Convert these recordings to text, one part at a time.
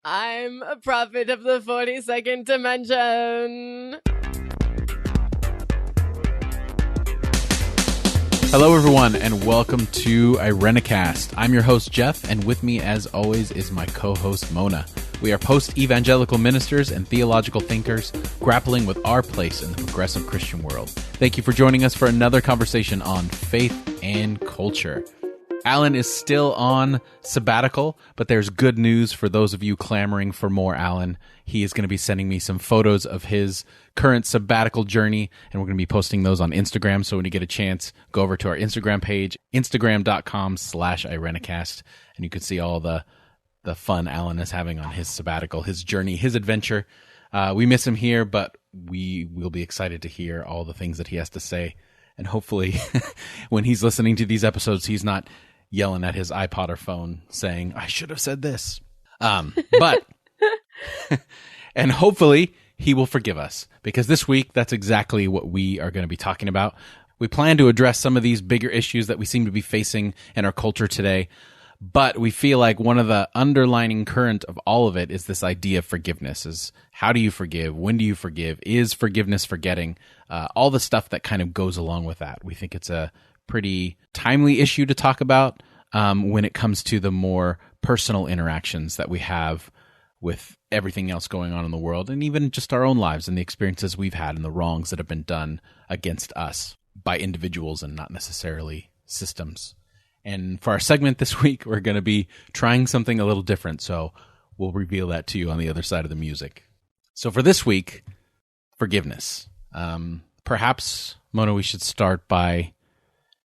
I'm a prophet of the 42nd dimension. Hello, everyone, and welcome to Irenicast. I'm your host, Jeff, and with me, as always, is my co-host, Mona. We are post-evangelical ministers and theological thinkers grappling with our place in the progressive Christian world. Thank you for joining us for another conversation on faith and culture. Alan is still on sabbatical, but there's good news for those of you clamoring for more Alan. He is going to be sending me some photos of his current sabbatical journey, and we're going to be posting those on Instagram. So when you get a chance, go over to our Instagram page, instagram.com/Irenicast, and you can see all the fun Alan is having on his sabbatical, his journey, his adventure. We miss him here, but we will be excited to hear all the things that he has to say. And hopefully when he's listening to these episodes, he's not yelling at his iPod or phone saying, I should have said this. But, and hopefully he will forgive us, because this week, that's exactly what we are going to be talking about. We plan to address some of these bigger issues that we seem to be facing in our culture today, but we feel like one of the underlining current of all of it is this idea of forgiveness. Is how do you forgive? When do you forgive? Is forgiveness forgetting? All the stuff that kind of goes along with that. We think it's a pretty timely issue to talk about when it comes to the more personal interactions that we have with everything else going on in the world, and even just our own lives and the experiences we've had and the wrongs that have been done against us by individuals and not necessarily systems. And for our segment this week, we're going to be trying something a little different, so we'll reveal that to you on the other side of the music. So for this week, forgiveness. Perhaps, Mona, we should start by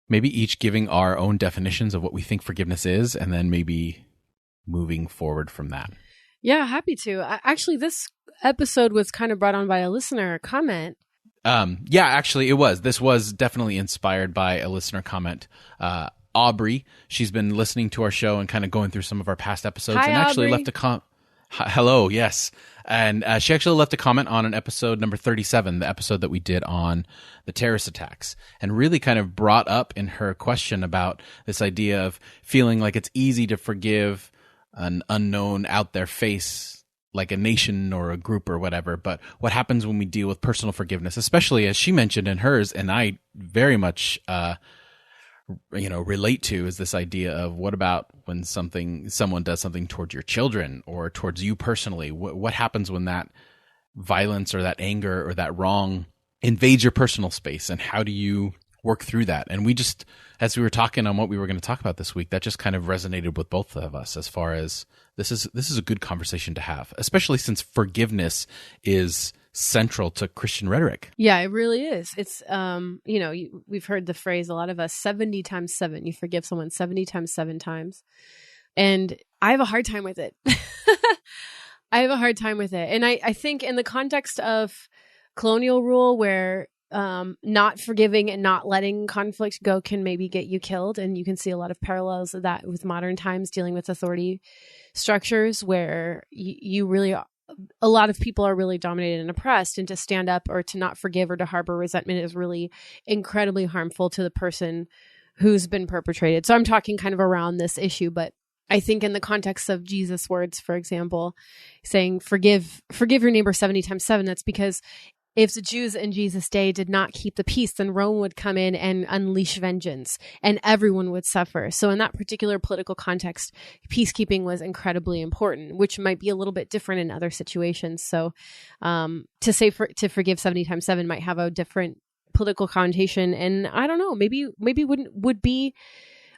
maybe each giving our own definitions of what we think forgiveness is, and then maybe moving forward from that. Yeah, happy to. Actually, this episode was kind of brought on by a listener comment. Yeah, actually, it was. This was definitely inspired by a listener comment. Aubrey, she's been listening to our show and kind of going through some of our past episodes. Hi, and actually Aubrey. left a hello, yes. And she actually left a comment on an episode number 37, the episode that we did on the terrorist attacks, and really kind of brought up in her question about this idea of feeling like it's easy to forgive an unknown out there face, like a nation or a group or whatever. But what happens when we deal with personal forgiveness, especially as she mentioned in hers, and I very much relate to, is this idea of what about when someone does something towards your children or towards you personally? What happens when that violence or that anger or that wrong invades your personal space, and how do you work through that? And we just, as we were talking on what we were going to talk about this week, that just kind of resonated with both of us as far as this is a good conversation to have, especially since forgiveness is central to Christian rhetoric. Yeah, it really is. It's, we've heard the phrase, a lot of us, 70 times 7. You forgive someone 70 times 7 times. And I have a hard time with it. I have a hard time with it. And I think in the context of colonial rule, where not forgiving and not letting conflict go can maybe get you killed. And you can see a lot of parallels of that with modern times dealing with authority structures where you really are. A lot of people are really dominated and oppressed, and to stand up or to not forgive or to harbor resentment is really incredibly harmful to the person who's been perpetrated. So I'm talking kind of around this issue, but I think in the context of Jesus' words, for example, saying forgive your neighbor 70 times 7, that's because if the Jews in Jesus' day did not keep the peace, then Rome would come in and unleash vengeance, and everyone would suffer. So in that particular political context, peacekeeping was incredibly important, which might be a little bit different in other situations. So to forgive 70 times 7 might have a different political connotation. And I don't know, maybe would be,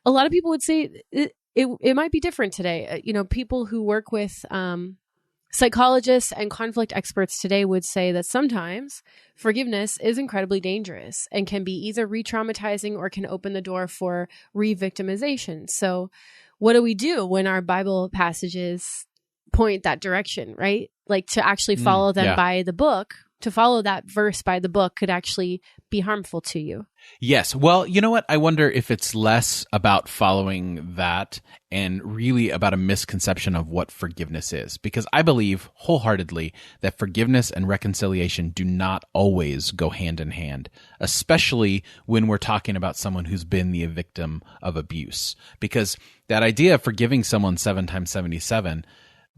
a lot of people would say it might be different today. People who work with psychologists and conflict experts today would say that sometimes forgiveness is incredibly dangerous and can be either re-traumatizing or can open the door for re-victimization. So what do we do when our Bible passages point that direction, right? Like to actually follow them by the book, to follow that verse by the book could actually be harmful to you. Yes. Well, you know what? I wonder if it's less about following that and really about a misconception of what forgiveness is. Because I believe wholeheartedly that forgiveness and reconciliation do not always go hand in hand, especially when we're talking about someone who's been the victim of abuse. Because that idea of forgiving someone 7 times 77,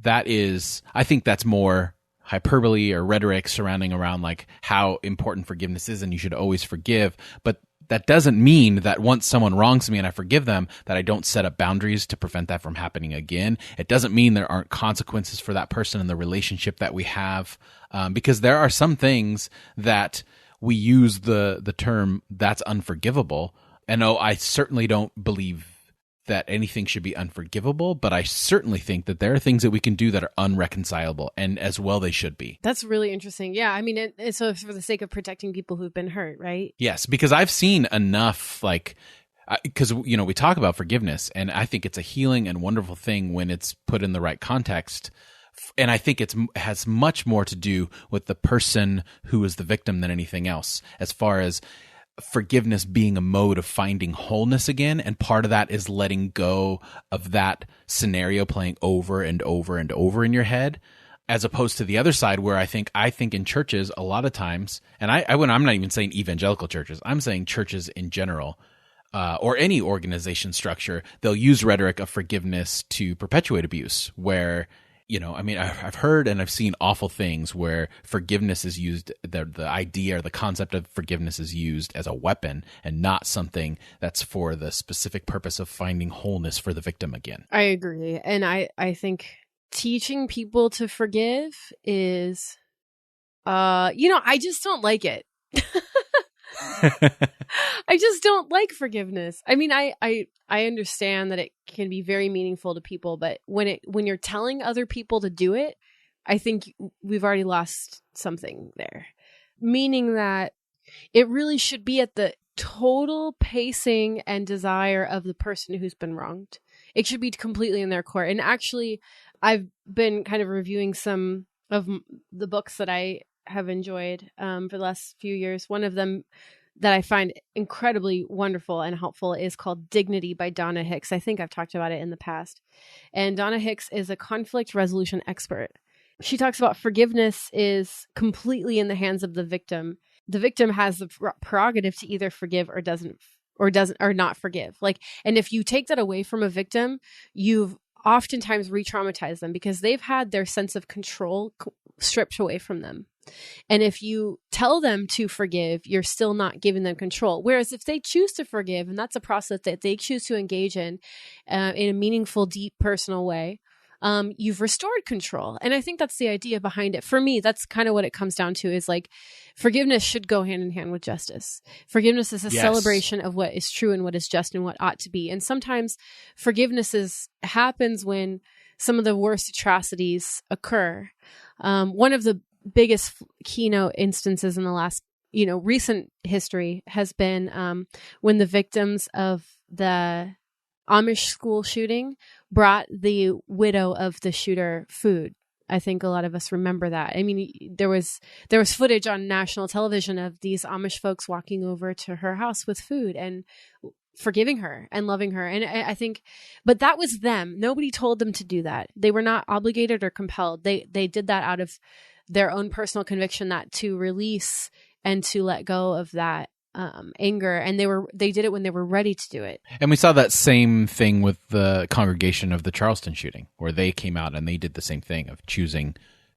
I think that's more hyperbole or rhetoric surrounding around like how important forgiveness is and you should always forgive. But that doesn't mean that once someone wrongs me and I forgive them, that I don't set up boundaries to prevent that from happening again. It doesn't mean there aren't consequences for that person in the relationship that we have, because there are some things that we use the term that's unforgivable. And no, I certainly don't believe that anything should be unforgivable, but I certainly think that there are things that we can do that are unreconcilable, and as well they should be. That's really interesting. Yeah, I mean, so for the sake of protecting people who've been hurt, right? Yes, because I've seen enough, like, because, you know, we talk about forgiveness, and I think it's a healing and wonderful thing when it's put in the right context. And I think it has much more to do with the person who is the victim than anything else, as far as forgiveness being a mode of finding wholeness again. And part of that is letting go of that scenario playing over and over and over in your head, as opposed to the other side where I think in churches a lot of times, and I'm not even saying evangelical churches, I'm saying churches in general, or any organization structure, they'll use rhetoric of forgiveness to perpetuate abuse, where, you know, I mean, I've heard and I've seen awful things where forgiveness is used, the idea or the concept of forgiveness is used as a weapon and not something that's for the specific purpose of finding wholeness for the victim again. I agree. And I think teaching people to forgive is, I just don't like it. I just don't like forgiveness. I mean, I understand that it can be very meaningful to people, but when you're telling other people to do it, I think we've already lost something there. Meaning that it really should be at the total pacing and desire of the person who's been wronged. It should be completely in their court. And actually, I've been kind of reviewing some of the books that I have enjoyed for the last few years. One of them that I find incredibly wonderful and helpful is called Dignity by Donna Hicks. I think I've talked about it in the past. And Donna Hicks is a conflict resolution expert. She talks about forgiveness is completely in the hands of the victim. The victim has the prerogative to either forgive or not forgive. Like, and if you take that away from a victim, you've oftentimes re-traumatized them because they've had their sense of control stripped away from them. And if you tell them to forgive, you're still not giving them control. Whereas if they choose to forgive, and that's a process that they choose to engage in a meaningful, deep, personal way, you've restored control. And I think that's the idea behind it. For me, that's kind of what it comes down to, is like forgiveness should go hand in hand with justice. Forgiveness is a celebration of what is true and what is just and what ought to be. And sometimes forgiveness happens when some of the worst atrocities occur. One of the biggest keynote instances in the last, recent history has been when the victims of the Amish school shooting brought the widow of the shooter food. I think a lot of us remember that. I mean, there was footage on national television of these Amish folks walking over to her house with food and forgiving her and loving her. And I think, but that was them. Nobody told them to do that. They were not obligated or compelled. They did that out of their own personal conviction, that to release and to let go of that anger. And they did it when they were ready to do it. And we saw that same thing with the congregation of the Charleston shooting, where they came out and they did the same thing of choosing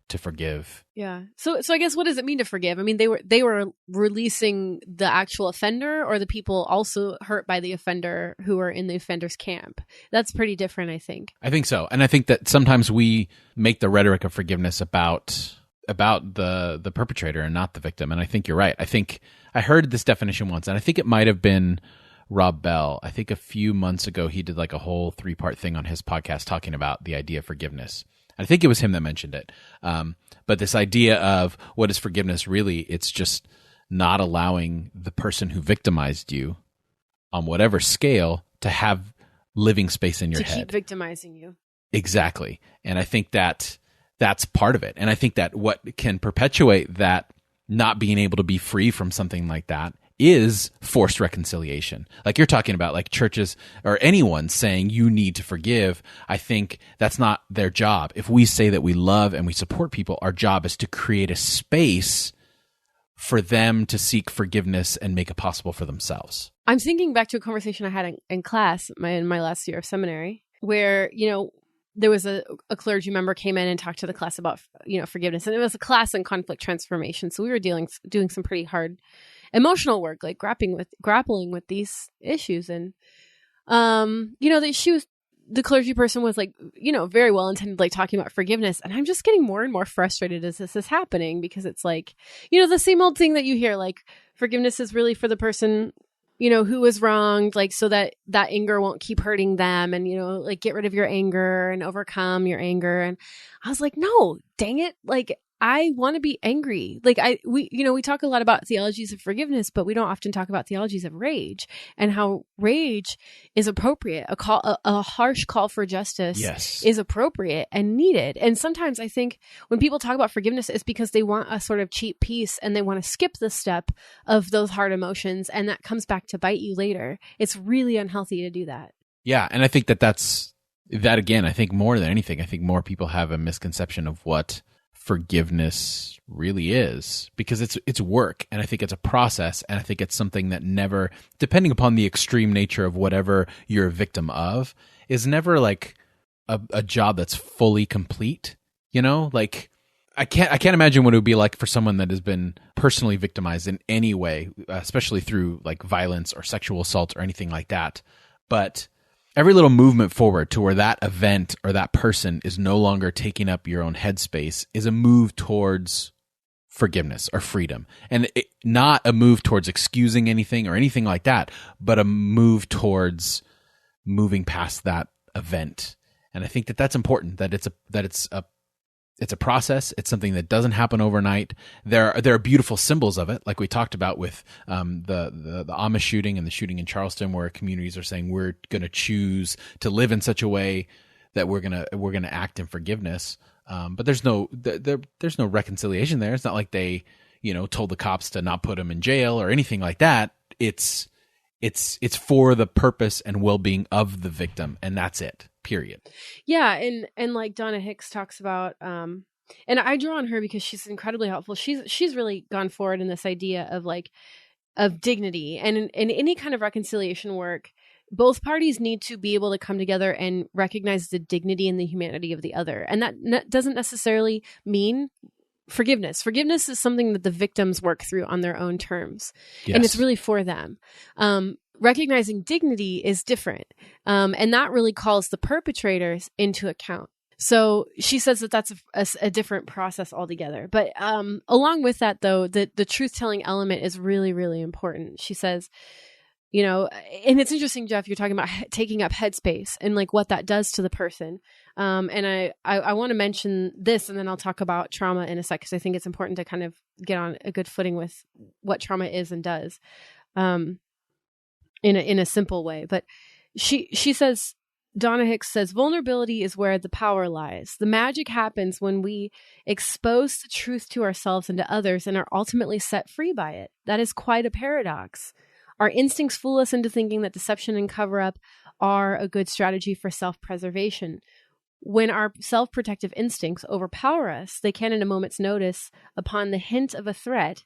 to forgive. Yeah. So I guess, what does it mean to forgive? I mean, they were releasing the actual offender, or the people also hurt by the offender who were in the offender's camp. That's pretty different, I think. I think so. And I think that sometimes we make the rhetoric of forgiveness about the perpetrator and not the victim. And I think you're right. I think I heard this definition once, and I think it might have been Rob Bell. I think a few months ago, he did like a whole 3-part thing on his podcast talking about the idea of forgiveness. I think it was him that mentioned it. But this idea of what is forgiveness really, it's just not allowing the person who victimized you on whatever scale to have living space in your head. To keep victimizing you. Exactly. And I think that's part of it. And I think that what can perpetuate that not being able to be free from something like that is forced reconciliation. Like you're talking about, like churches or anyone saying you need to forgive. I think that's not their job. If we say that we love and we support people, our job is to create a space for them to seek forgiveness and make it possible for themselves. I'm thinking back to a conversation I had in class in my last year of seminary, where, there was a clergy member came in and talked to the class about, forgiveness. And it was a class in conflict transformation. So we were doing some pretty hard emotional work, like grappling with these issues. And, the clergy person was like, very well intended, like talking about forgiveness. And I'm just getting more and more frustrated as this is happening, because it's like, the same old thing that you hear, like forgiveness is really for the person, who was wronged, like, so that anger won't keep hurting them, and, like, get rid of your anger and overcome your anger. And I was like, no, dang it. Like, I want to be angry. Like we talk a lot about theologies of forgiveness, but we don't often talk about theologies of rage, and how rage is appropriate. A harsh call for justice Yes. is appropriate and needed. And sometimes I think when people talk about forgiveness, it's because they want a sort of cheap peace, and they want to skip the step of those hard emotions, and that comes back to bite you later. It's really unhealthy to do that. Yeah, and I think that again, I think more than anything, I think more people have a misconception of what forgiveness really is, because it's work, and I think it's a process, and I think it's something that never, depending upon the extreme nature of whatever you're a victim of, is never like a job that's fully complete. Like I can't imagine what it would be like for someone that has been personally victimized in any way, especially through like violence or sexual assault or anything like that. But every little movement forward to where that event or that person is no longer taking up your own headspace is a move towards forgiveness or freedom. And not a move towards excusing anything or anything like that, but a move towards moving past that event. And I think that that's important, that it's a process. It's something that doesn't happen overnight. There are beautiful symbols of it, like we talked about with the Amish shooting and the shooting in Charleston, where communities are saying we're going to choose to live in such a way that we're gonna act in forgiveness. But there's no reconciliation there. It's not like they told the cops to not put them in jail or anything like that. It's for the purpose and well-being of the victim, and that's it. Period. Yeah, and like Donna Hicks talks about, and I draw on her because she's incredibly helpful. She's really gone forward in this idea of dignity, and in any kind of reconciliation work, both parties need to be able to come together and recognize the dignity and the humanity of the other, and that doesn't necessarily mean forgiveness. Forgiveness is something that the victims work through on their own terms, Yes. and it's really for them. Recognizing dignity is different. And that really calls the perpetrators into account. So she says that that's a different process altogether. But along with that, though, the truth-telling element is really, really important. She says, and it's interesting, Jeff, you're talking about taking up headspace and like what that does to the person. And I want to mention this, and then I'll talk about trauma in a sec, because I think it's important to kind of get on a good footing with what trauma is and does. In a simple way. But she says, Donna Hicks says, vulnerability is where the power lies. The magic happens when we expose the truth to ourselves and to others and are ultimately set free by it. That is quite a paradox. Our instincts fool us into thinking that deception and cover-up are a good strategy for self-preservation. When our self-protective instincts overpower us, they can at a moment's notice upon the hint of a threat,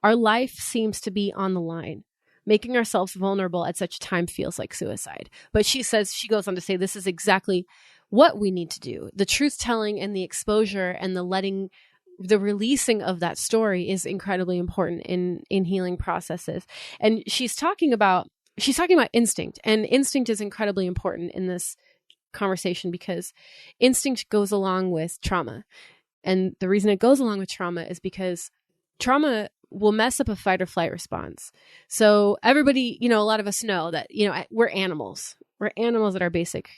our life seems to be on the line. Making ourselves vulnerable at such a time feels like suicide. But she goes on to say, this is exactly what we need to do. The truth-telling and the exposure and the releasing of that story is incredibly important in healing processes. And she's talking about instinct, and instinct is incredibly important in this conversation because instinct goes along with trauma. And the reason it goes along with trauma is because trauma will mess up a fight or flight response. So everybody, a lot of us know that, we're animals. We're animals at our basic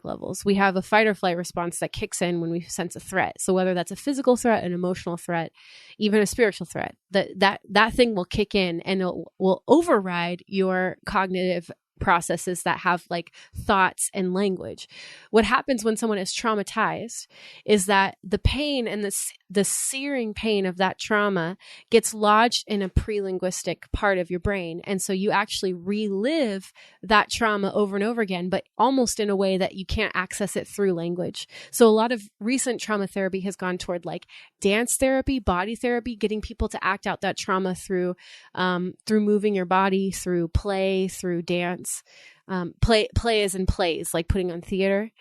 levels. We have a fight or flight response that kicks in when we sense a threat. So whether that's a physical threat, an emotional threat, even a spiritual threat, that thing will kick in and it will override your cognitive processes that have like thoughts and language. What happens when someone is traumatized is that the pain and the searing pain of that trauma gets lodged in a pre-linguistic part of your brain. And so you actually relive that trauma over and over again, but almost in a way that you can't access it through language. So a lot of recent trauma therapy has gone toward like dance therapy, body therapy, getting people to act out that trauma through moving your body, through play, through dance. instance. Play as in plays, like putting on theater.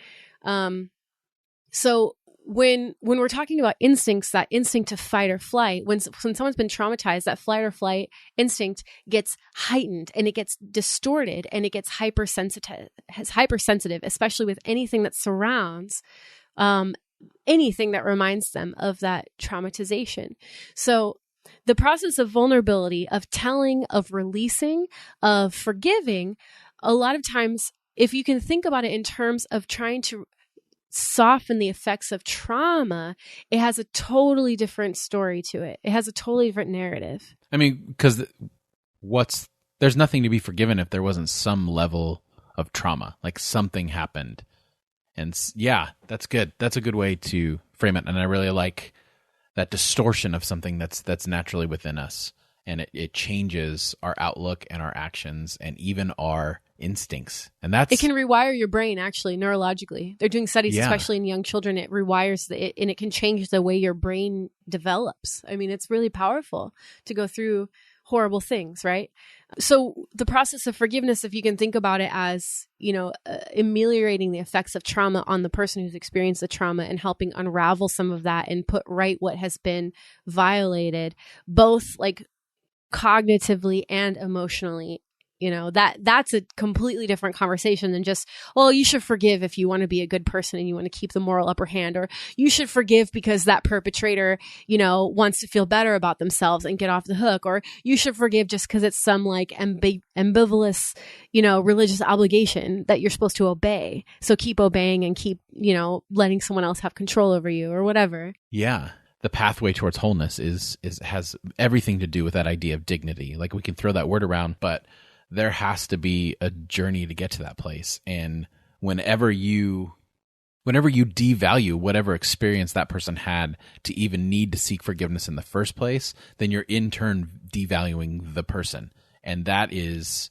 So when we're talking about instincts, that instinct to fight or flight, when someone's been traumatized, that flight or flight instinct gets heightened and it gets distorted and it gets hypersensitive, especially with anything that surrounds anything that reminds them of that traumatization. So the process of vulnerability, of telling, of releasing, of forgiving, a lot of times, if you can think about it in terms of trying to soften the effects of trauma, it has a totally different story to it. It has a totally different narrative. I mean, because there's nothing to be forgiven if there wasn't some level of trauma, like something happened. And yeah, that's good. That's a good way to frame it. And I really like that distortion of something that's naturally within us. And it changes our outlook and our actions and even our instincts. And it can rewire your brain, actually, neurologically. They're doing studies, especially in young children. It rewires and it can change the way your brain develops. I mean, it's really powerful to go through horrible things, right? So the process of forgiveness, if you can think about it as, ameliorating the effects of trauma on the person who's experienced the trauma and helping unravel some of that and put right what has been violated, both like cognitively and emotionally, that's a completely different conversation than just, well, you should forgive if you want to be a good person and you want to keep the moral upper hand, or you should forgive because that perpetrator, wants to feel better about themselves and get off the hook, or you should forgive just because it's some like ambivalence, religious obligation that you're supposed to obey. So keep obeying and keep, letting someone else have control over you or whatever. Yeah. The pathway towards wholeness has everything to do with that idea of dignity. Like, we can throw that word around, but there has to be a journey to get to that place. And whenever you devalue whatever experience that person had to even need to seek forgiveness in the first place, then you're in turn devaluing the person. And that is,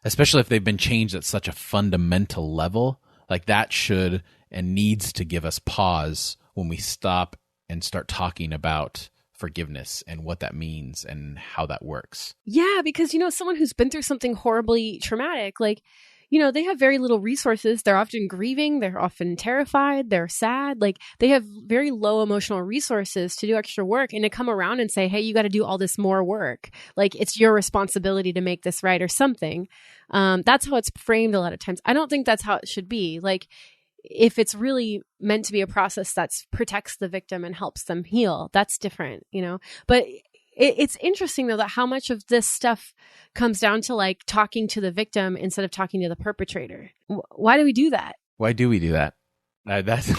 especially if they've been changed at such a fundamental level, like that should and needs to give us pause when we stop and start talking about forgiveness and what that means and how that works. Yeah, because, someone who's been through something horribly traumatic, like, they have very little resources. They're often grieving. They're often terrified. They're sad. Like, they have very low emotional resources to do extra work and to come around and say, hey, you got to do all this more work. Like, it's your responsibility to make this right or something. That's how it's framed a lot of times. I don't think that's how it should be. Like, if it's really meant to be a process that protects the victim and helps them heal, that's different, But it's interesting, though, that how much of this stuff comes down to like talking to the victim instead of talking to the perpetrator. Why do we do that? Why do we do that? That's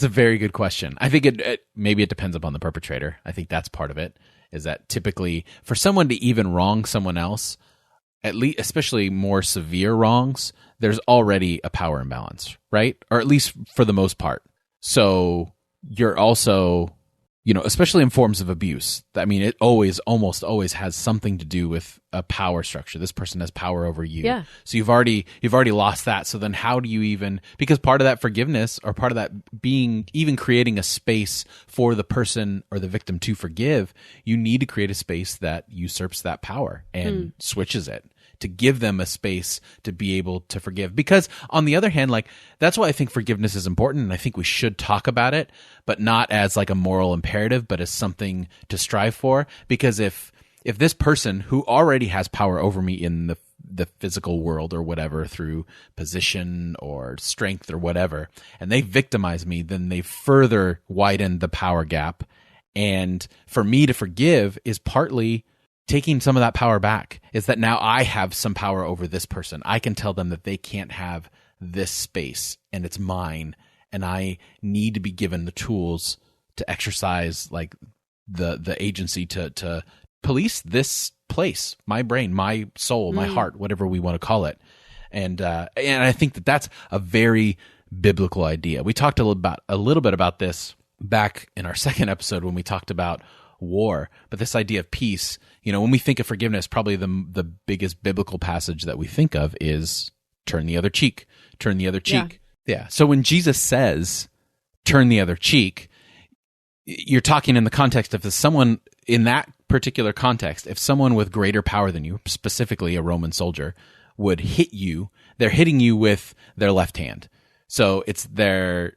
a very good question. I think maybe it depends upon the perpetrator. I think that's part of it, is that typically for someone to even wrong someone else, at least, especially more severe wrongs, there's already a power imbalance, right? Or at least for the most part. So you're also, especially in forms of abuse, I mean, it almost always has something to do with a power structure. This person has power over you. Yeah. So you've already lost that. So then how do you even, because part of that forgiveness or part of that being, even creating a space for the person or the victim to forgive, you need to create a space that usurps that power and switches it, to give them a space to be able to forgive. Because on the other hand, like, that's why I think forgiveness is important, and I think we should talk about it, but not as like a moral imperative, but as something to strive for. Because if this person who already has power over me in the physical world or whatever, through position or strength or whatever, and they victimize me, then they further widen the power gap. And for me to forgive is partly taking some of that power back, is that now I have some power over this person. I can tell them that they can't have this space and it's mine, and I need to be given the tools to exercise like the agency to police this place, my brain, my soul, my heart, whatever we want to call it. And I think that that's a very biblical idea. We talked a little bit about this back in our second episode when we talked about war, but this idea of peace, when we think of forgiveness, probably the biggest biblical passage that we think of is turn the other cheek, turn the other cheek. Yeah. So when Jesus says turn the other cheek, you're talking in the context of someone in that particular context, if someone with greater power than you, specifically a Roman soldier, would hit you, they're hitting you with their left hand. So it's their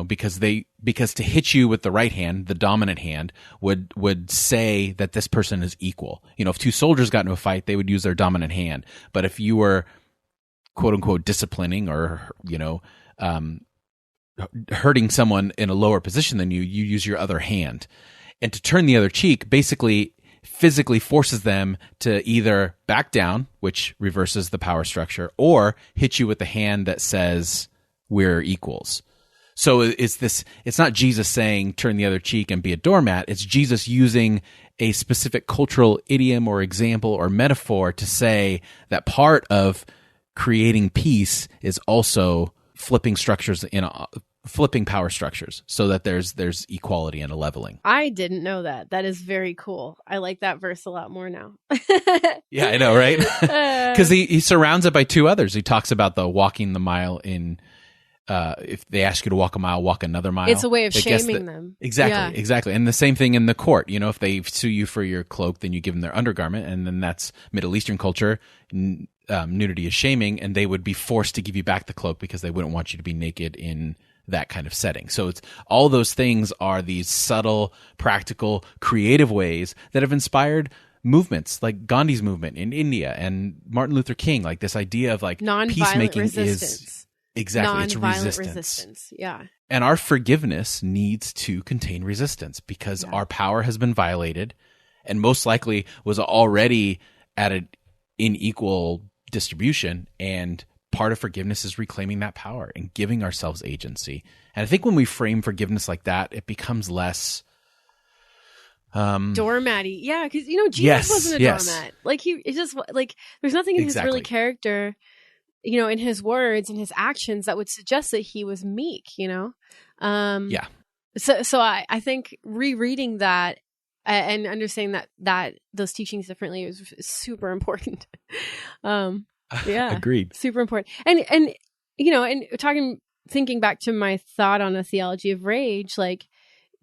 because to hit you with the right hand, the dominant hand, would say that this person is equal. If two soldiers got into a fight, they would use their dominant hand. But if you were quote unquote disciplining or hurting someone in a lower position than you use your other hand. And to turn the other cheek basically physically forces them to either back down, which reverses the power structure, or hit you with the hand that says we're equals. So it's not Jesus saying turn the other cheek and be a doormat. It's Jesus using a specific cultural idiom or example or metaphor to say that part of creating peace is also flipping power structures so that there's equality and a leveling. I didn't know that. That is very cool. I like that verse a lot more now. Yeah, I know, right? Because he surrounds it by two others. He talks about the walking the mile in, if they ask you to walk a mile, walk another mile. It's a way of shaming them. Exactly, exactly. And the same thing in the court. If they sue you for your cloak, then you give them their undergarment, and then that's Middle Eastern culture. Nudity is shaming, and they would be forced to give you back the cloak because they wouldn't want you to be naked in that kind of setting. So it's all those things are these subtle, practical, creative ways that have inspired movements like Gandhi's movement in India and Martin Luther King. Like this idea of like peacemaking is exactly it's resistance. Yeah. And our forgiveness needs to contain resistance because our power has been violated and most likely was already at an unequal distribution, and part of forgiveness is reclaiming that power and giving ourselves agency. And I think when we frame forgiveness like that, it becomes less doormatty. Yeah, because Jesus wasn't a doormat. Like it's just like there's nothing in his really character, in his words and his actions that would suggest that he was meek. Yeah. So I think rereading that and understanding that those teachings differently is super important. Yeah, agreed. Super important. And thinking back to my thought on a theology of rage, like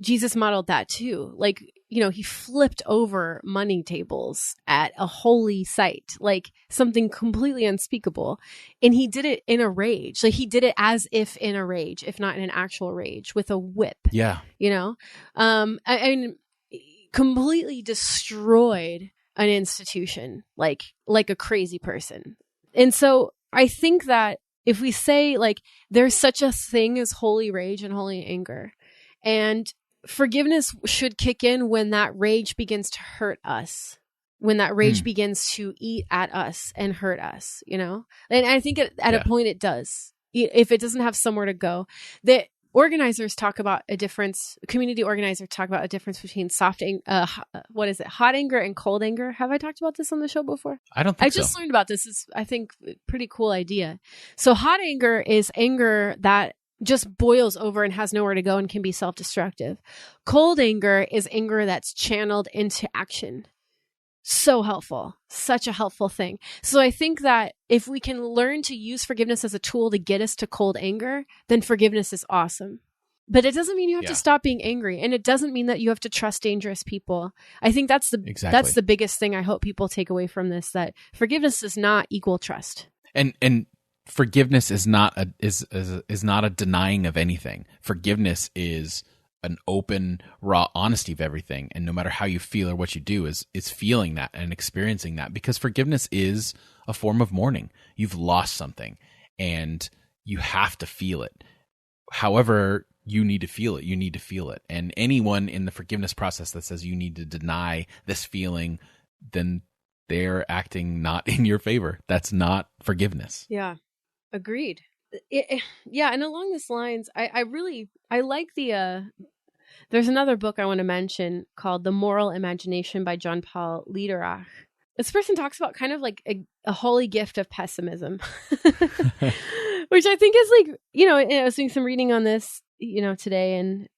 Jesus modeled that too. Like, he flipped over money tables at a holy site, like something completely unspeakable. And he did it in a rage. Like he did it as if in a rage, if not in an actual rage, with a whip. Yeah. And completely destroyed an institution like a crazy person. And so I think that if we say like there's such a thing as holy rage and holy anger, and forgiveness should kick in when that rage begins to hurt us, when that rage begins to eat at us and hurt us, And I think at a point it does, if it doesn't have somewhere to go. That organizers talk about a difference. Community organizers talk about a difference between hot anger and cold anger. Have I talked about this on the show before? I don't think so. I just learned about this. It's, I think, a pretty cool idea. So hot anger is anger that just boils over and has nowhere to go and can be self-destructive. Cold anger is anger that's channeled into action. So helpful. Such a helpful thing. So I think that if we can learn to use forgiveness as a tool to get us to cold anger, then forgiveness is awesome. But it doesn't mean you have to stop being angry. And it doesn't mean that you have to trust dangerous people. I think that's the biggest thing I hope people take away from this, that forgiveness does not equal trust. And forgiveness is not a denying of anything. Forgiveness is an open, raw honesty of everything. And no matter how you feel or what you do is feeling that and experiencing that, because forgiveness is a form of mourning. You've lost something and you have to feel it. However you need to feel it, you need to feel it. And anyone in the forgiveness process that says you need to deny this feeling, then they're acting not in your favor. That's not forgiveness. Yeah. Agreed. And along these lines, I like there's another book I want to mention called The Moral Imagination by John Paul Lederach. This person talks about kind of like a holy gift of pessimism, which I think is like, I was doing some reading on this, today, and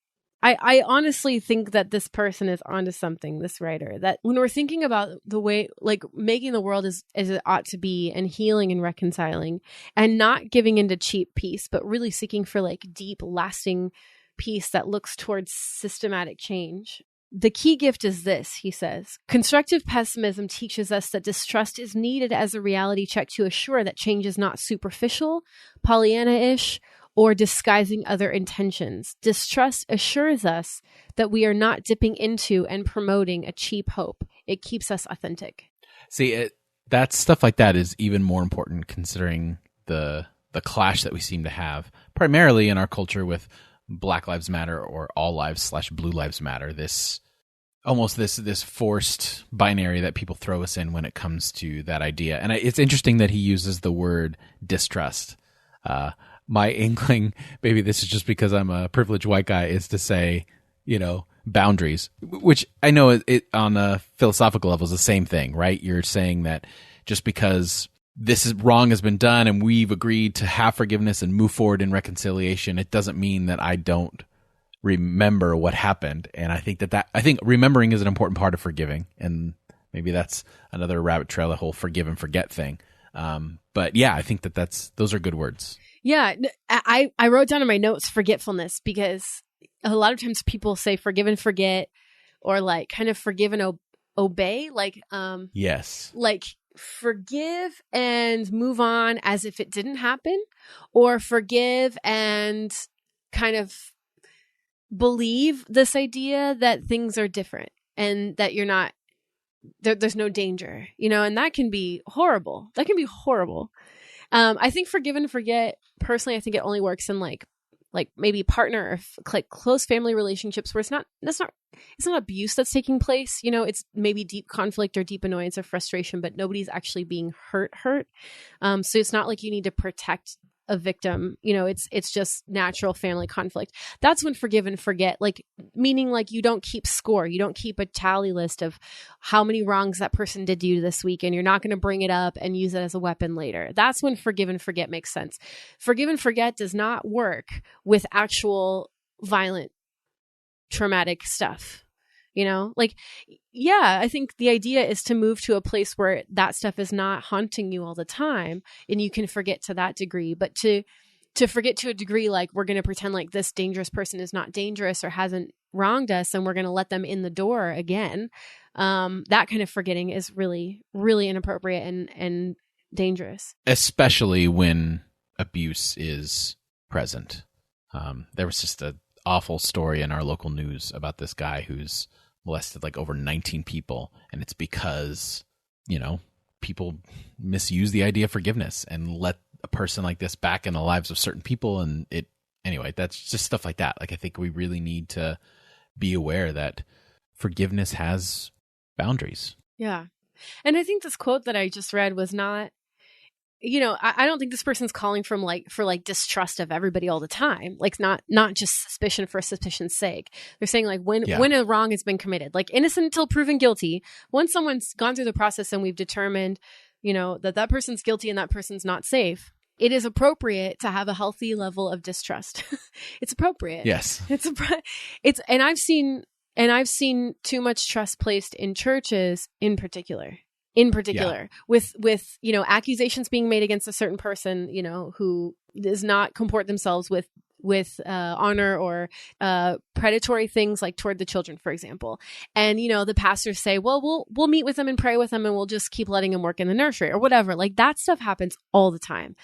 I honestly think that this person is onto something, this writer, that when we're thinking about the way, like making the world as it ought to be and healing and reconciling and not giving into cheap peace, but really seeking for like deep, lasting peace that looks towards systematic change. The key gift is this, he says. Constructive pessimism teaches us that distrust is needed as a reality check to assure that change is not superficial, Pollyanna-ish, or disguising other intentions. Distrust assures us that we are not dipping into and promoting a cheap hope. It keeps us authentic. See, that stuff like that is even more important considering the clash that we seem to have primarily in our culture with Black Lives Matter or All Lives / Blue Lives Matter. This forced binary that people throw us in when it comes to that idea. And it's interesting that he uses the word distrust. My inkling, maybe this is just because I'm a privileged white guy, is to say, boundaries, which I know it on a philosophical level is the same thing, right? You're saying that just because this is wrong has been done and we've agreed to have forgiveness and move forward in reconciliation, it doesn't mean that I don't remember what happened. And I think I think remembering is an important part of forgiving. And maybe that's another rabbit trail, the whole forgive and forget thing. But yeah, I think those are good words. Yeah. I wrote down in my notes forgetfulness because a lot of times people say forgive and forget or like kind of forgive and obey. Like, yes. Like forgive and move on as if it didn't happen, or forgive and kind of believe this idea that things are different and that you're not there's no danger, and that can be horrible. I think forgive and forget, personally, I think it only works in like maybe partner or like close family relationships where it's not abuse that's taking place. It's maybe deep conflict or deep annoyance or frustration, but nobody's actually being hurt. So it's not like you need to protect a victim. It's just natural family conflict. That's when forgive and forget, like meaning like you don't keep score. You don't keep a tally list of how many wrongs that person did to you this week, and you're not going to bring it up and use it as a weapon later. That's when forgive and forget makes sense. Forgive and forget does not work with actual violent, traumatic stuff. I think the idea is to move to a place where that stuff is not haunting you all the time and you can forget to that degree. But to forget to a degree, like we're going to pretend like this dangerous person is not dangerous or hasn't wronged us and we're going to let them in the door again. That kind of forgetting is really, really inappropriate and dangerous. Especially when abuse is present. There was just an awful story in our local news about this guy who's molested like over 19 people, and it's because people misuse the idea of forgiveness and let a person like this back in the lives of certain people. And that's just stuff like that. Like, I think we really need to be aware that forgiveness has boundaries. Yeah. And I think this quote that I just read was not, I don't think this person's calling for distrust of everybody all the time. Like not just suspicion for suspicion's sake. They're saying like when a wrong has been committed, like innocent until proven guilty. Once someone's gone through the process and we've determined, that person's guilty and that person's not safe, it is appropriate to have a healthy level of distrust. It's appropriate. Yes. And I've seen too much trust placed in churches in particular, with accusations being made against a certain person, who does not comport themselves with honor or predatory things like toward the children, for example. And, the pastors say, well, we'll meet with them and pray with them and we'll just keep letting them work in the nursery or whatever. Like that stuff happens all the time.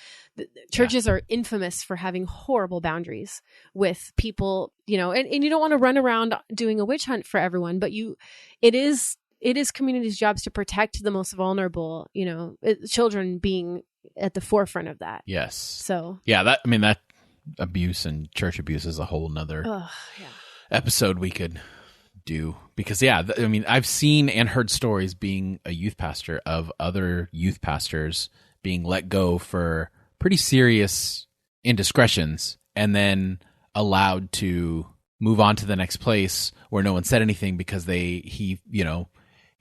Churches are infamous for having horrible boundaries with people, and you don't want to run around doing a witch hunt for everyone, but it is communities' jobs to protect the most vulnerable, children being at the forefront of that. Yes. So yeah, that abuse and church abuse is a whole nother episode we could do, because I've seen and heard stories being a youth pastor of other youth pastors being let go for pretty serious indiscretions and then allowed to move on to the next place where no one said anything because he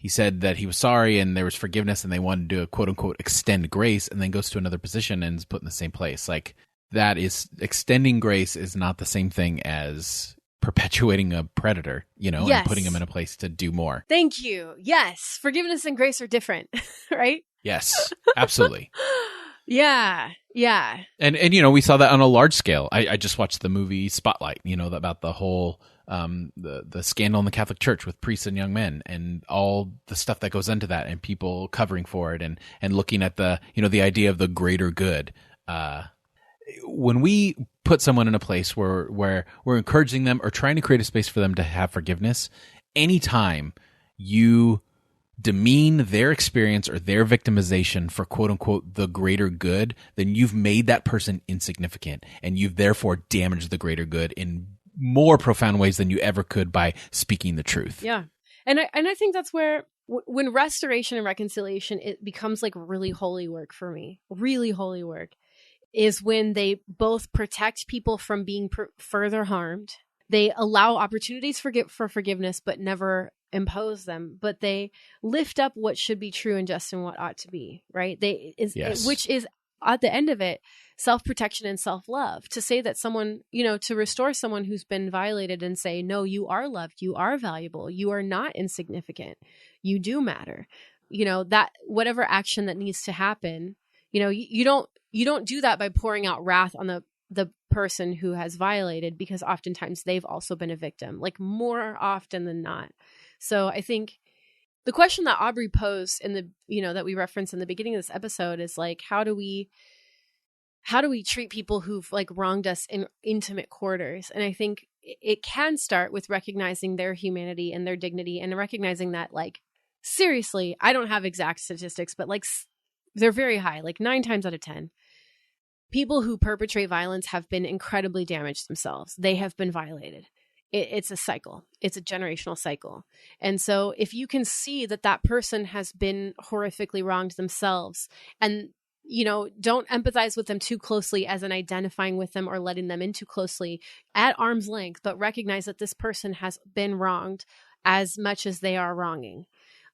said that he was sorry and there was forgiveness and they wanted to do a quote unquote extend grace, and then goes to another position and is put in the same place. Like, that is, extending grace is not the same thing as perpetuating a predator, and putting him in a place to do more. Thank you. Yes. Forgiveness and grace are different, right? Yes, absolutely. Yeah. Yeah. And we saw that on a large scale. I just watched the movie Spotlight, about the whole the scandal in the Catholic Church with priests and young men and all the stuff that goes into that and people covering for it and looking at the the idea of the greater good. When we put someone in a place where we're encouraging them or trying to create a space for them to have forgiveness, anytime you demean their experience or their victimization for quote unquote the greater good, then you've made that person insignificant and you've therefore damaged the greater good in more profound ways than you ever could by speaking the truth. Yeah. And I think that's where when restoration and reconciliation, it becomes like really holy work for me. Really holy work is when they both protect people from being further harmed. They allow opportunities for forgiveness, but never impose them. But they lift up what should be true and just and what ought to be, right? Which is at the end of it, self-protection and self-love. To say that someone, to restore someone who's been violated and say, no, you are loved, you are valuable, you are not insignificant, you do matter. That whatever action that needs to happen, you don't do that by pouring out wrath on the person who has violated, because oftentimes they've also been a victim, like more often than not. So I think the question that Aubrey posed in the, that we referenced in the beginning of this episode is like, how do we treat people who've like wronged us in intimate quarters? And I think it can start with recognizing their humanity and their dignity and recognizing that, like, seriously, I don't have exact statistics, but like they're very high, like 9 times out of 10. People who perpetrate violence have been incredibly damaged themselves. They have been violated. It's a cycle. It's a generational cycle. And so if you can see that person has been horrifically wronged themselves and, don't empathize with them too closely as in identifying with them or letting them in too closely at arm's length, but recognize that this person has been wronged as much as they are wronging.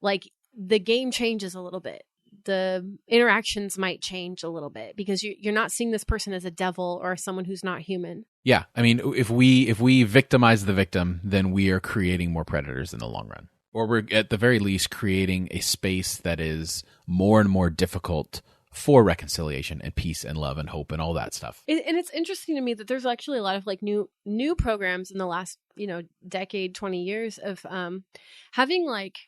Like the game changes a little bit. The interactions might change a little bit because you're not seeing this person as a devil or someone who's not human. Yeah. I mean, if we victimize the victim, then we are creating more predators in the long run. Or we're at the very least creating a space that is more and more difficult for reconciliation and peace and love and hope and all that stuff. And it's interesting to me that there's actually a lot of like new programs in the last, decade, 20 years of having like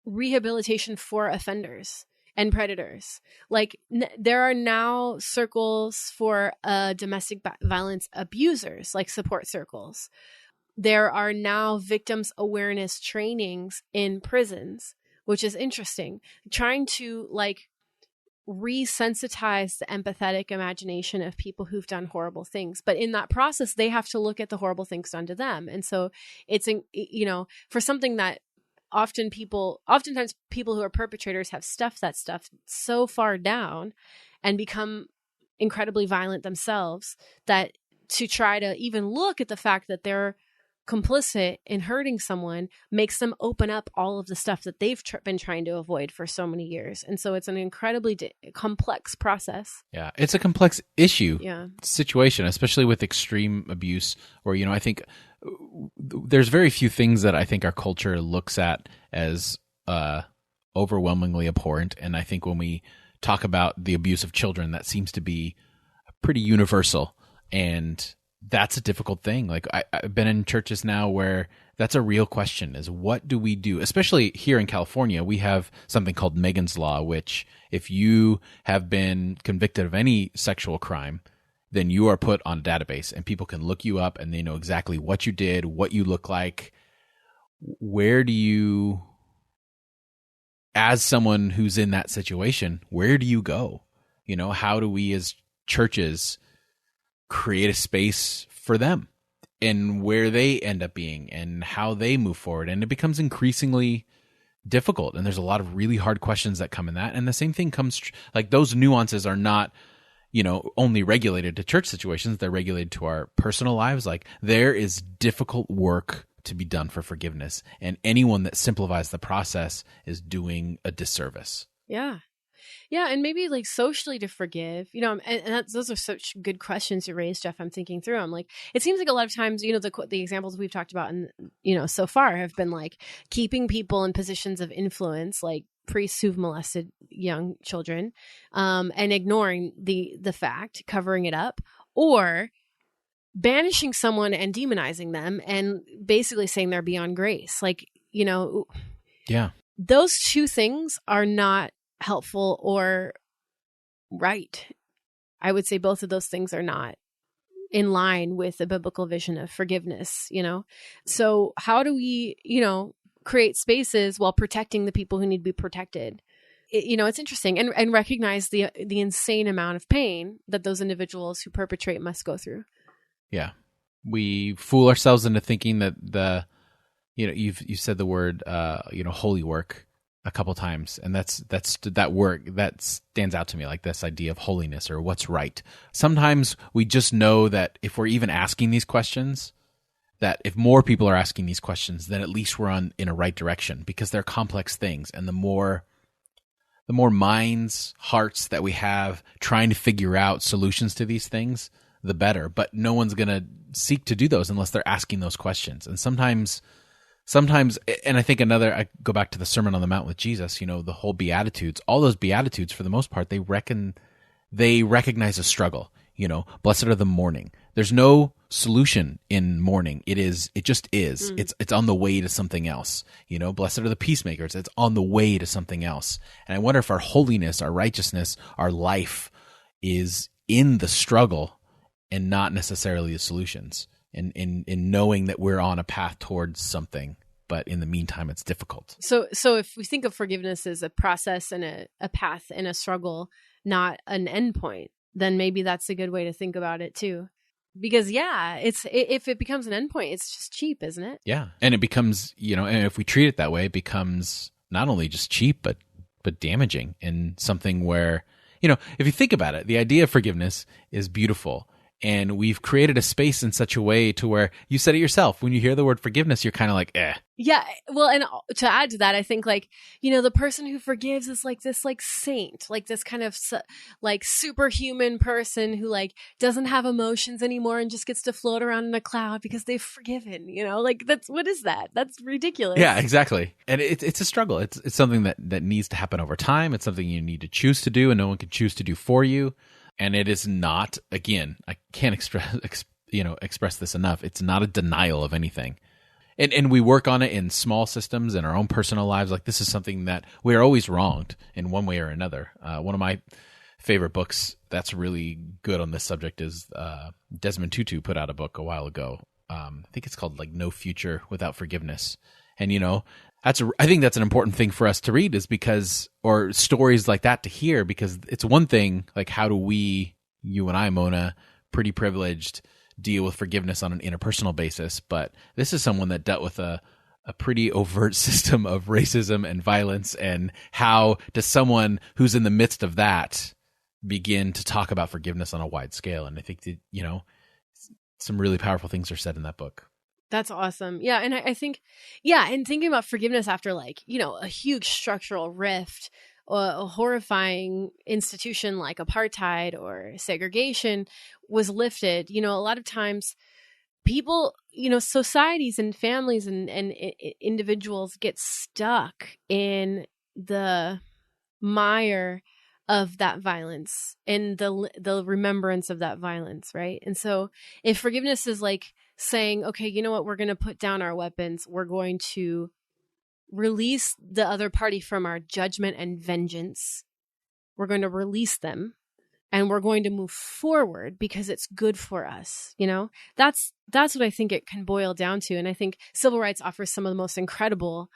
rehabilitation for offenders and predators. Like there are now circles for domestic violence abusers, like support circles. There are now victims awareness trainings in prisons, which is interesting. Trying to like resensitize the empathetic imagination of people who've done horrible things. But in that process, they have to look at the horrible things done to them. And so it's, for something that oftentimes people who are perpetrators have stuffed that stuff so far down and become incredibly violent themselves that to try to even look at the fact that they're complicit in hurting someone makes them open up all of the stuff that they've been trying to avoid for so many years. And so it's an incredibly complex process. Yeah, it's a complex situation, especially with extreme abuse where, I think there's very few things that I think our culture looks at as overwhelmingly abhorrent. And I think when we talk about the abuse of children, that seems to be pretty universal. And that's a difficult thing. Like I've been in churches now where that's a real question is what do we do? Especially here in California, we have something called Megan's Law, which if you have been convicted of any sexual crime, then you are put on a database and people can look you up and they know exactly what you did, what you look like. Where do you, as someone who's in that situation, where do you go? How do we as churches create a space for them and where they end up being and how they move forward? And it becomes increasingly difficult. And there's a lot of really hard questions that come in that. And the same thing comes, like those nuances are not, only regulated to church situations. They're regulated to our personal lives. Like there is difficult work to be done for forgiveness. And anyone that simplifies the process is doing a disservice. Yeah. Yeah, and maybe like socially to forgive, and those are such good questions you raised, Jeff. I'm thinking through. I'm like, it seems like a lot of times, the examples we've talked about and so far have been like keeping people in positions of influence, like priests who've molested young children, and ignoring the fact, covering it up, or banishing someone and demonizing them and basically saying they're beyond grace. Like, Yeah. those two things are not helpful or right. I would say both of those things are not in line with the biblical vision of forgiveness, So how do we, create spaces while protecting the people who need to be protected? It's interesting, and recognize the insane amount of pain that those individuals who perpetrate must go through. Yeah. We fool ourselves into thinking that you've said the word, holy work a couple times, and that's that work that stands out to me, like this idea of holiness or what's right. Sometimes we just know that if we're even asking these questions, that if more people are asking these questions, then at least we're in a right direction, because they're complex things, and the more minds, hearts that we have trying to figure out solutions to these things, the better. But no one's going to seek to do those unless they're asking those questions. And sometimes, and I think I go back to the Sermon on the Mount with Jesus, the whole Beatitudes, all those Beatitudes, for the most part, they recognize a struggle. Blessed are the mourning. There's no solution in mourning. It just is. It's on the way to something else. Blessed are the peacemakers. It's on the way to something else. And I wonder if our holiness, our righteousness, our life is in the struggle and not necessarily the solutions. In knowing that we're on a path towards something, but in the meantime, it's difficult. So if we think of forgiveness as a process and a path and a struggle, not an endpoint, then maybe that's a good way to think about it too. Because if it becomes an endpoint, it's just cheap, isn't it? Yeah, and it becomes, and if we treat it that way, it becomes not only just cheap, but damaging, and something where, if you think about it, the idea of forgiveness is beautiful. And we've created a space in such a way to where, you said it yourself, when you hear the word forgiveness, you're kind of like, eh. Yeah. Well, and to add to that, I think the person who forgives is like this saint, like this kind of superhuman person who doesn't have emotions anymore and just gets to float around in a cloud because they've forgiven, what is that? That's ridiculous. Yeah, exactly. And it's a struggle. It's something that needs to happen over time. It's something you need to choose to do, and no one can choose to do for you. And it is not, again, I can't express this enough. It's not a denial of anything. And we work on it in small systems in our own personal lives. Like, this is something that we're always wronged in one way or another. One of my favorite books that's really good on this subject is Desmond Tutu put out a book a while ago. I think it's called No Future Without Forgiveness. And, I think that's an important thing for us to read, or stories like that to hear, because it's one thing, how do we, you and I, Mona, pretty privileged, deal with forgiveness on an interpersonal basis. But this is someone that dealt with a pretty overt system of racism and violence, and how does someone who's in the midst of that begin to talk about forgiveness on a wide scale? And I think that, some really powerful things are said in that book. That's awesome. Yeah. And I think, and thinking about forgiveness after a huge structural rift, a horrifying institution like apartheid or segregation was lifted, a lot of times people, societies and families and individuals get stuck in the mire of that violence and the remembrance of that violence, right? And so if forgiveness is saying, okay, you know what, we're going to put down our weapons, we're going to release the other party from our judgment and vengeance, we're going to release them, and we're going to move forward because it's good for us. That's what I think it can boil down to. And I think civil rights offers some of the most incredible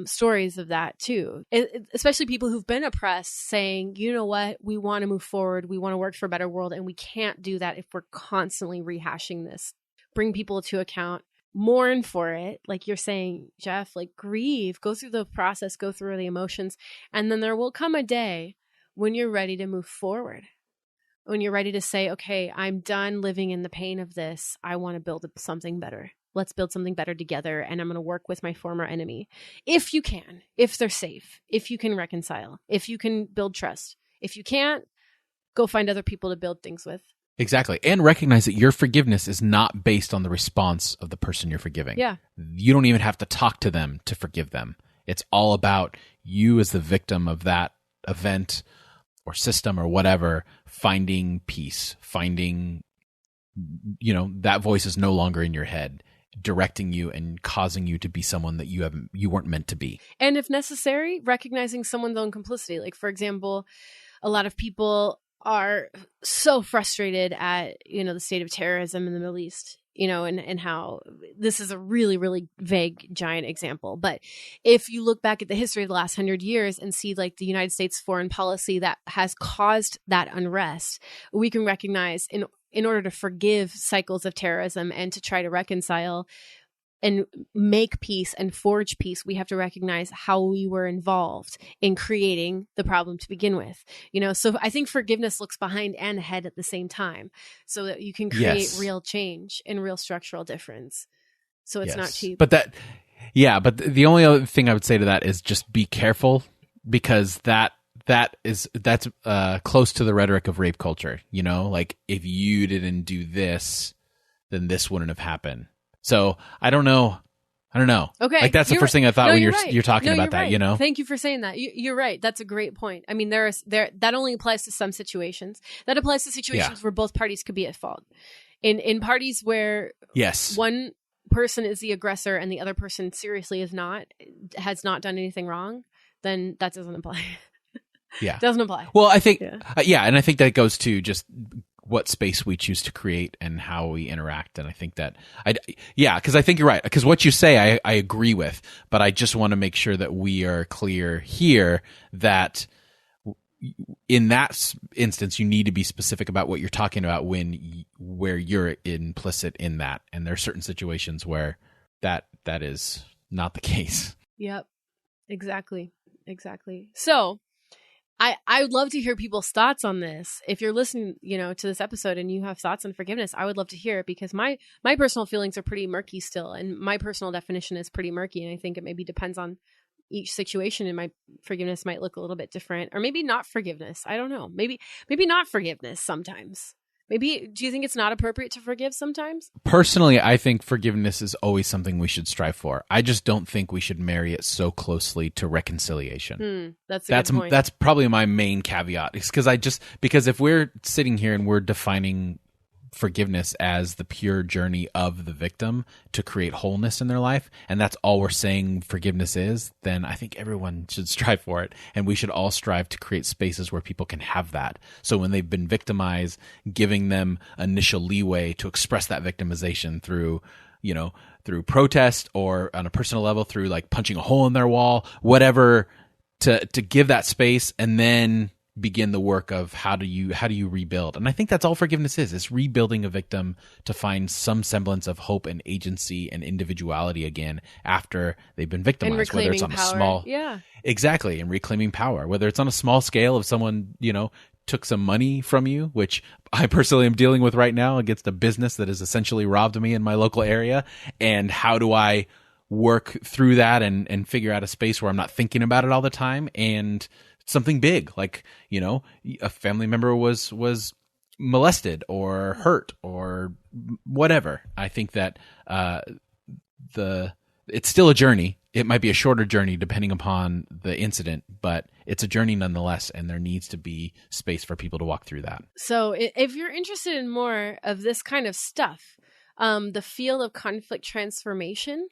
stories of that too, especially people who've been oppressed saying, you know what, we want to move forward, we want to work for a better world, and we can't do that if we're constantly rehashing this. Bring people to account, mourn for it, like you're saying, Jeff, grieve, go through the process, go through the emotions, and then there will come a day when you're ready to move forward, when you're ready to say, okay, I'm done living in the pain of this, I want to build something better. Let's build something better together, and I'm going to work with my former enemy. If you can, if they're safe, if you can reconcile, if you can build trust. If you can't, go find other people to build things with. Exactly. And recognize that your forgiveness is not based on the response of the person you're forgiving. Yeah. You don't even have to talk to them to forgive them. It's all about you as the victim of that event or system or whatever, finding peace, finding, that voice is no longer in your head, directing you and causing you to be someone that you weren't meant to be. And if necessary, recognizing someone's own complicity. Like, for example, a lot of people are so frustrated at, the state of terrorism in the Middle East, and how this is a really, really vague, giant example. But if you look back at the history of the last 100 years and see like the United States foreign policy that has caused that unrest, we can recognize in order to forgive cycles of terrorism and to try to reconcile and make peace and forge peace, we have to recognize how we were involved in creating the problem to begin with. So I think forgiveness looks behind and ahead at the same time, so that you can create real change and real structural difference. So it's not cheap. But the only other thing I would say to that is just be careful, because that's close to the rhetoric of rape culture. Like, if you didn't do this, then this wouldn't have happened. So I don't know. Okay. Like, that's the first thing I thought when you're talking about that, right. Thank you for saying that. You're right. That's a great point. I mean, that only applies to some situations. That applies to situations where both parties could be at fault. In parties where one person is the aggressor and the other person seriously has not done anything wrong, then that doesn't apply. Yeah. Doesn't apply. Well, I think, and I think that goes to just what space we choose to create and how we interact. And I think that, because I think you're right. Because what you say, I agree with, but I just want to make sure that we are clear here that in that instance, you need to be specific about what you're talking about where you're implicit in that. And there are certain situations where that is not the case. Yep. Exactly. So I would love to hear people's thoughts on this. If you're listening, to this episode and you have thoughts on forgiveness, I would love to hear it, because my personal feelings are pretty murky still. And my personal definition is pretty murky. And I think it maybe depends on each situation, and my forgiveness might look a little bit different, or maybe not forgiveness. I don't know. Maybe not forgiveness sometimes. Maybe, do you think it's not appropriate to forgive sometimes? Personally, I think forgiveness is always something we should strive for. I just don't think we should marry it so closely to reconciliation. That's a good point. That's probably my main caveat. It's because if we're sitting here and we're defining forgiveness as the pure journey of the victim to create wholeness in their life, and that's all we're saying forgiveness is, then I think everyone should strive for it, and we should all strive to create spaces where people can have that. So when they've been victimized, giving them initial leeway to express that victimization through protest, or on a personal level through like punching a hole in their wall, whatever, to give that space, and then begin the work of how do you rebuild. And I think that's all forgiveness is. It's rebuilding a victim to find some semblance of hope and agency and individuality again after they've been victimized, whether it's on power. A small, exactly, and reclaiming power, whether it's on a small scale of someone, took some money from you, which I personally am dealing with right now against a business that has essentially robbed me in my local area. And how do I work through that and figure out a space where I'm not thinking about it all the time? And something big, like, a family member was molested or hurt or whatever. I think that it's still a journey. It might be a shorter journey depending upon the incident, but it's a journey nonetheless, and there needs to be space for people to walk through that. So if you're interested in more of this kind of stuff, the field of conflict transformation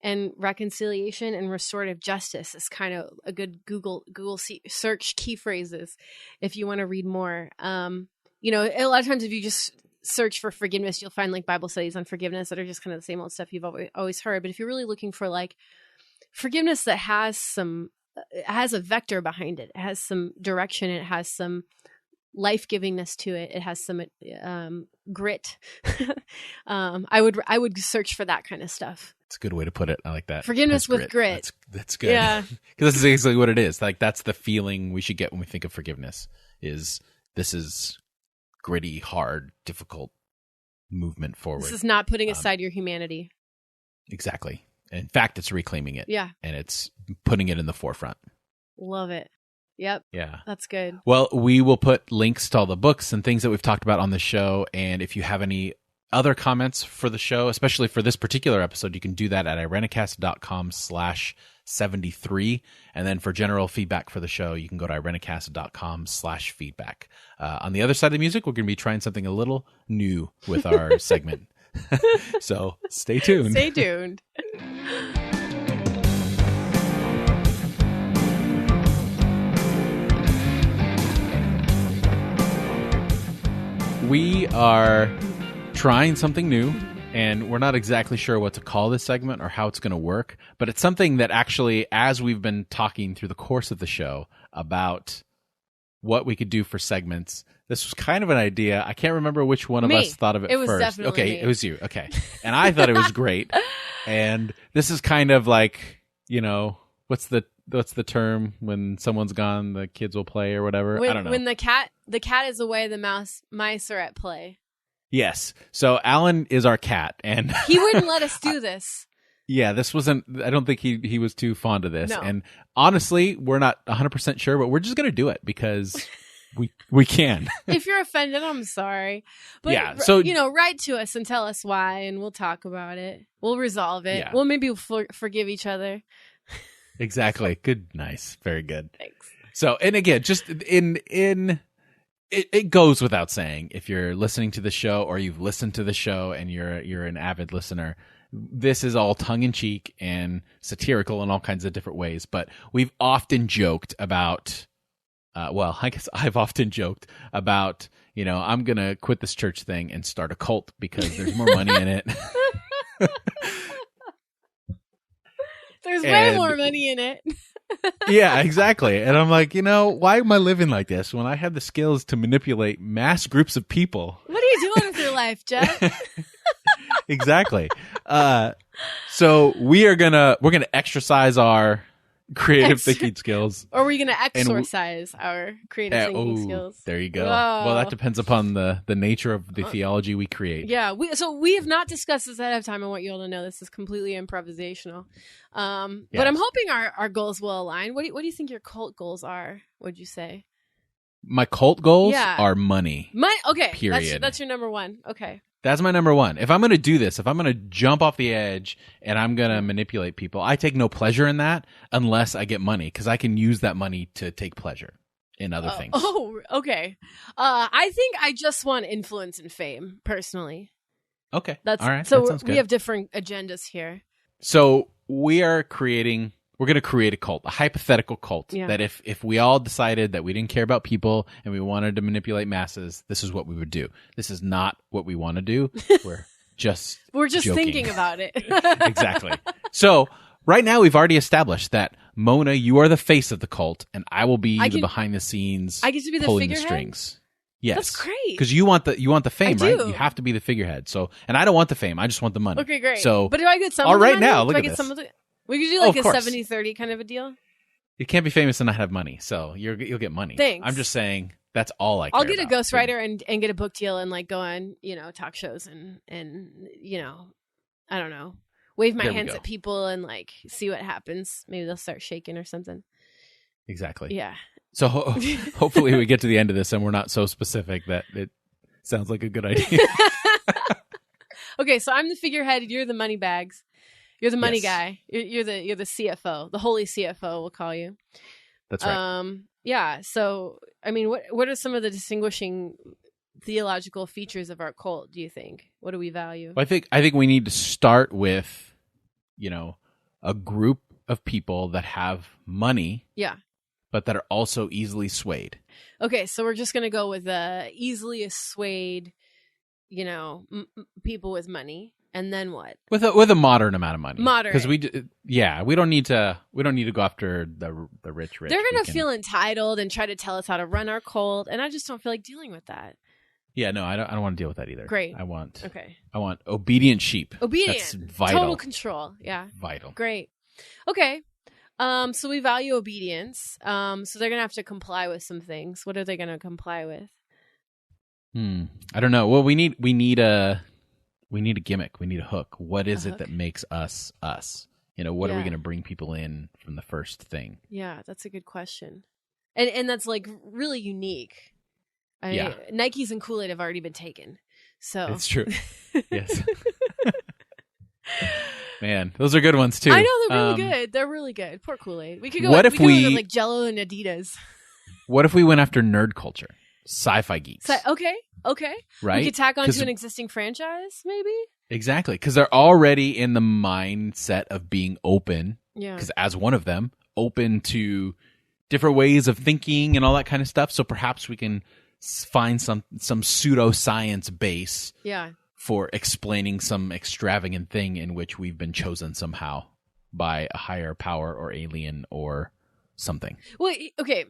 and reconciliation and restorative justice is kind of a good Google search key phrases if you want to read more. A lot of times if you just search for forgiveness, you'll find like Bible studies on forgiveness that are just kind of the same old stuff you've always heard. But if you're really looking for like forgiveness that has a vector behind it, it has some direction, it has some life-givingness to it, it has some grit. I would search for that kind of stuff. It's a good way to put it. I like that. Forgiveness with grit. That's good. Yeah. Because this is exactly what it is. Like, that's the feeling we should get when we think of forgiveness, is this is gritty, hard, difficult movement forward. This is not putting aside your humanity. Exactly. In fact, it's reclaiming it. Yeah. And it's putting it in the forefront. Love it. Yep. Yeah. That's good. Well, we will put links to all the books and things that we've talked about on the show. And if you have any other comments for the show, especially for this particular episode, you can do that at irenicast.com/. 73. And then for general feedback for the show, you can go to irenicast.com/feedback. On the other side of the music, we're going to be trying something a little new with our segment. So stay tuned. Stay tuned. We are trying something new, and we're not exactly sure what to call this segment or how it's going to work, but it's something that actually, as we've been talking through the course of the show about what we could do for segments, this was kind of an idea. I can't remember which one of us thought of it first. It was definitely okay, me. It was you. Okay. And I thought it was great. And this is kind of like, what's the term when someone's gone, the kids will play or whatever? I don't know. When the cat is away, the mice are at play. Yes. So Alan is our cat, and he wouldn't let us do this. Yeah, this wasn't. I don't think he was too fond of this. No. And honestly, we're not 100% sure, but we're just going to do it because we can. If you're offended, I'm sorry. But yeah, so write to us and tell us why, and we'll talk about it. We'll resolve it. Yeah. We'll maybe forgive each other. Exactly. Good. Nice. Very good. Thanks. So, and again, just it goes without saying, if you're listening to the show or you've listened to the show and you're an avid listener, this is all tongue-in-cheek and satirical in all kinds of different ways. But we've often joked about, I guess I've often joked about, I'm going to quit this church thing and start a cult because there's more money in it. There's way more money in it. Yeah, exactly. And I'm like, why am I living like this when I have the skills to manipulate mass groups of people? What are you doing with your life, Jeff? Exactly. So we're gonna exercise our creative thinking skills. Or are we gonna exorcise our creative thinking skills? There you go. Whoa. Well, that depends upon the nature of the theology we create. Yeah, we have not discussed this ahead of time. I want you all to know this is completely improvisational. Yes. But I'm hoping our goals will align. What do you think your cult goals are? Would you say? My cult goals Yeah. are money. Okay. Period. That's your number one. Okay. That's my number one. If I'm going to do this, if I'm going to jump off the edge and I'm going to manipulate people, I take no pleasure in that unless I get money, because I can use that money to take pleasure in other things. Oh, okay. I think I just want influence and fame, personally. Okay. That's all right. So that sounds good. we have different agendas here. So we're going to create a cult, a hypothetical cult, that if we all decided that we didn't care about people and we wanted to manipulate masses, this is what we would do. This is not what we want to do. We're just joking. Thinking about it. Exactly. So right now we've already established that, Mona, you are the face of the cult, and I will be the behind the scenes. I get to be the pulling figurehead? the strings. Yes, That's great. Because you want the fame, I right? do. You have to be the figurehead. So, and I don't want the fame. I just want the money. Okay, great. So, but do I get some? all of the right money? now, Do look I at get this. some of the? We could do like of a course. 70-30 kind of a deal. You can't be famous and not have money, so you'll get money. Thanks. I'm just saying that's all I care I'll get a about. ghostwriter and get a book deal and like go on talk shows and I don't know, wave my There we hands go. at people and like see what happens. Maybe they'll start shaking or something. Exactly. Yeah. So hopefully we get to the end of this and we're not so specific that it sounds like a good idea. Okay, so I'm the figurehead. You're the money bags. You're the money Yes. guy. You're the CFO, the holy CFO. We'll call you. That's right. Yeah. So, I mean, what are some of the distinguishing theological features of our cult? Do you think? What do we value? Well, I think we need to start with, a group of people that have money. Yeah. But that are also easily swayed. Okay, so we're just gonna go with easily swayed, people with money, and then what? With a modern amount of money. Moderate. Because we don't need to go after the rich. They're gonna feel entitled and try to tell us how to run our cult, and I just don't feel like dealing with that. Yeah, no, I don't want to deal with that either. Great. I want Okay. obedient sheep. Obedient. That's vital. Total control. Yeah. Vital. Great. Okay. So we value obedience. So they're gonna have to comply with some things. What are they gonna comply with? I don't know. Well, we need a gimmick. We need a hook. What is A it hook? that makes us us? What are we Yeah. going to bring people in from the first thing? Yeah, that's a good question. And that's like really unique. Yeah. Nikes and Kool-Aid have already been taken. So It's true. Yes. Man, those are good ones too. I know they're really good. They're really good. Pour Kool-Aid. We could go. What if we could go like Jell-O and Adidas? What if we went after nerd culture, sci-fi geeks? Okay. Right. We could tack onto an existing franchise, maybe. Exactly, because they're already in the mindset of being open. Yeah. Because as one of them, open to different ways of thinking and all that kind of stuff. So perhaps we can find some pseudoscience base. Yeah. For explaining some extravagant thing in which we've been chosen somehow by a higher power or alien or something. Well, okay.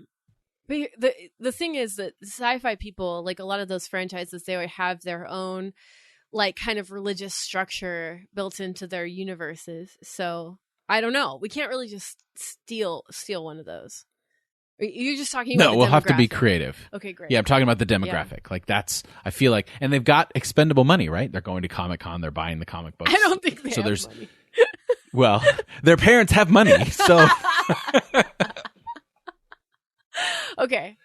But the thing is that sci-fi people, like a lot of those franchises, they would have their own like kind of religious structure built into their universes. So I don't know. We can't really just steal one of those. You're just talking about we'll have to be creative. Okay, great. Yeah, I'm talking about the demographic. Yeah. Like that's, I feel like, and they've got expendable money, right? They're going to Comic-Con, they're buying the comic books. I don't think they have money. Well, their parents have money, so. Okay.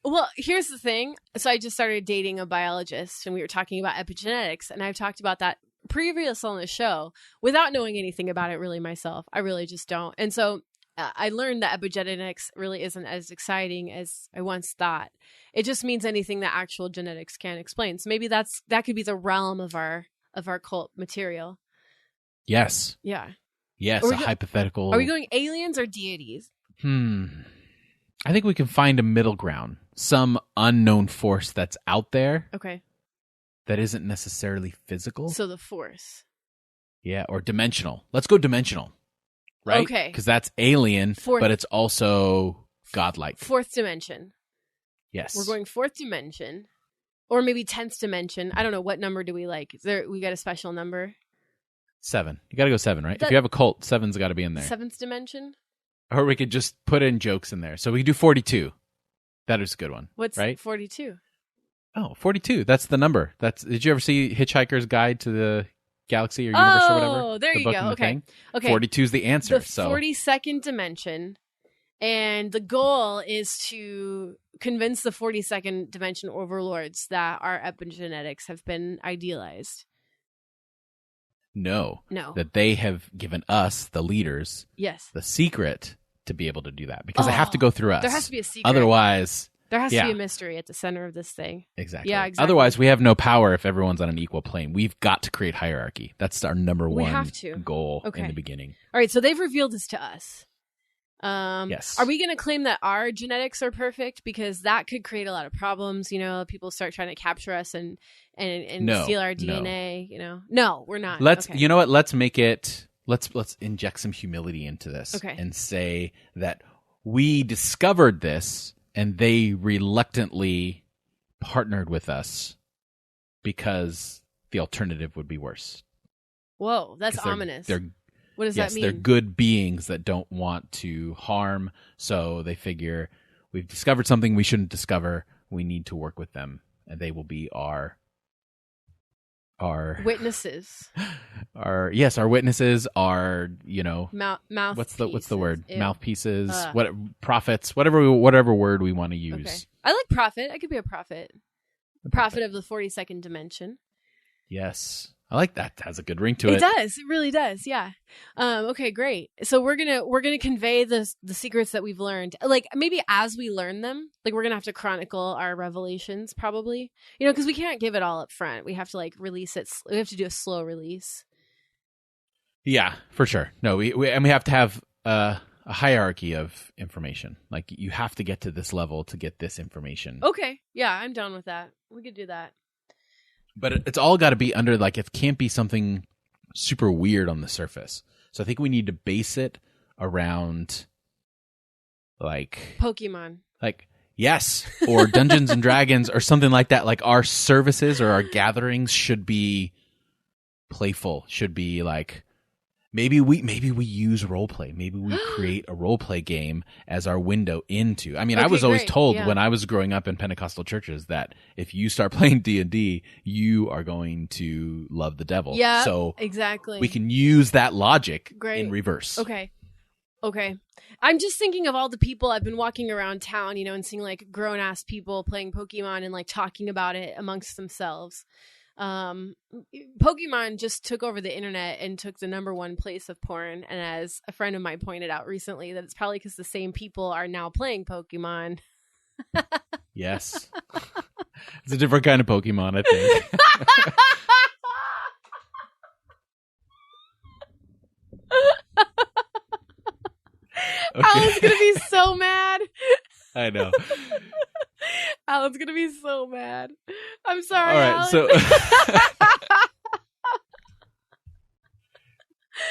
Well, here's the thing. So I just started dating a biologist and we were talking about epigenetics, and I've talked about that previous on the show without knowing anything about it really myself. I really just don't. And so I learned that epigenetics really isn't as exciting as I once thought. It just means anything that actual genetics can't explain. So maybe that could be the realm of our cult material. Yes. Yeah. Yes, hypothetical. Are we going aliens or deities? I think we can find a middle ground. Some unknown force that's out there. Okay. That isn't necessarily physical. So the force. Yeah, or dimensional. Let's go dimensional. Right? Okay. Because that's alien, but it's also godlike. Fourth dimension. Yes. We're going fourth dimension. Or maybe 10th dimension. I don't know. What number do we like? We got a special number? 7. You got to go 7, right? If you have a cult, 7's got to be in there. 7th dimension? Or we could just put in jokes in there. So we could do 42. That is a good one. What's right? 42? Oh, 42. That's the number. Did you ever see Hitchhiker's Guide to the Galaxy or Universe or whatever? Oh, there you go. Okay. 42 is the answer. The 42nd dimension. And the goal is to convince the 42nd dimension overlords that our epigenetics have been idealized. No. That they have given us, the leaders, yes, the secret to be able to do that. Because they have to go through us. There has to be a secret. Otherwise... There has to be a mystery at the center of this thing. Exactly. Yeah, exactly. Otherwise, we have no power if everyone's on an equal plane. We've got to create hierarchy. That's our number one goal in the beginning. All right, so they've revealed this to us. Yes. Are we going to claim that our genetics are perfect? Because that could create a lot of problems. You know, people start trying to capture us and steal our DNA. You know, no, we're not. You know what? Let's make it. Let's inject some humility into this. And say that we discovered this. And they reluctantly partnered with us because the alternative would be worse. Whoa, that's ominous. What does that mean? They're good beings that don't want to harm. So they figure we've discovered something we shouldn't discover. We need to work with them. And they will be our witnesses. Our witnesses are, mouth. What's the word? Ew. Mouthpieces. Prophets. Whatever word we want to use. Okay. I like prophet. I could be a prophet. Prophet of the 42nd dimension. Yes. I like that. It has a good ring to it. It does. It really does. Yeah. Okay, great. So we're gonna convey the secrets that we've learned. Like maybe as we learn them, like we're gonna have to chronicle our revelations, probably. Because we can't give it all up front. We have to like release it. We have to do a slow release. Yeah, for sure. No, we have to have a hierarchy of information. Like you have to get to this level to get this information. Okay. Yeah, I'm down with that. We could do that. But it's all got to be under, like, it can't be something super weird on the surface. So I think we need to base it around, like... Pokemon. Like, yes. Or Dungeons and Dragons or something like that. Like, our services or our gatherings should be playful. Should be, like... Maybe we use roleplay. Maybe we create a roleplay game as our window into. I mean, I was always told when I was growing up in Pentecostal churches that if you start playing D&D, you are going to love the devil. Yeah, so exactly. We can use that logic in reverse. Okay. I'm just thinking of all the people I've been walking around town, and seeing like grown ass people playing Pokemon and like talking about it amongst themselves. Pokemon just took over the internet and took the number one place of porn. And as a friend of mine pointed out recently, that it's probably because the same people are now playing Pokemon. Yes. It's a different kind of Pokemon, I think. Okay. Alan's gonna be so mad. I know. Alan's gonna be so mad. I'm sorry. All right, Alan.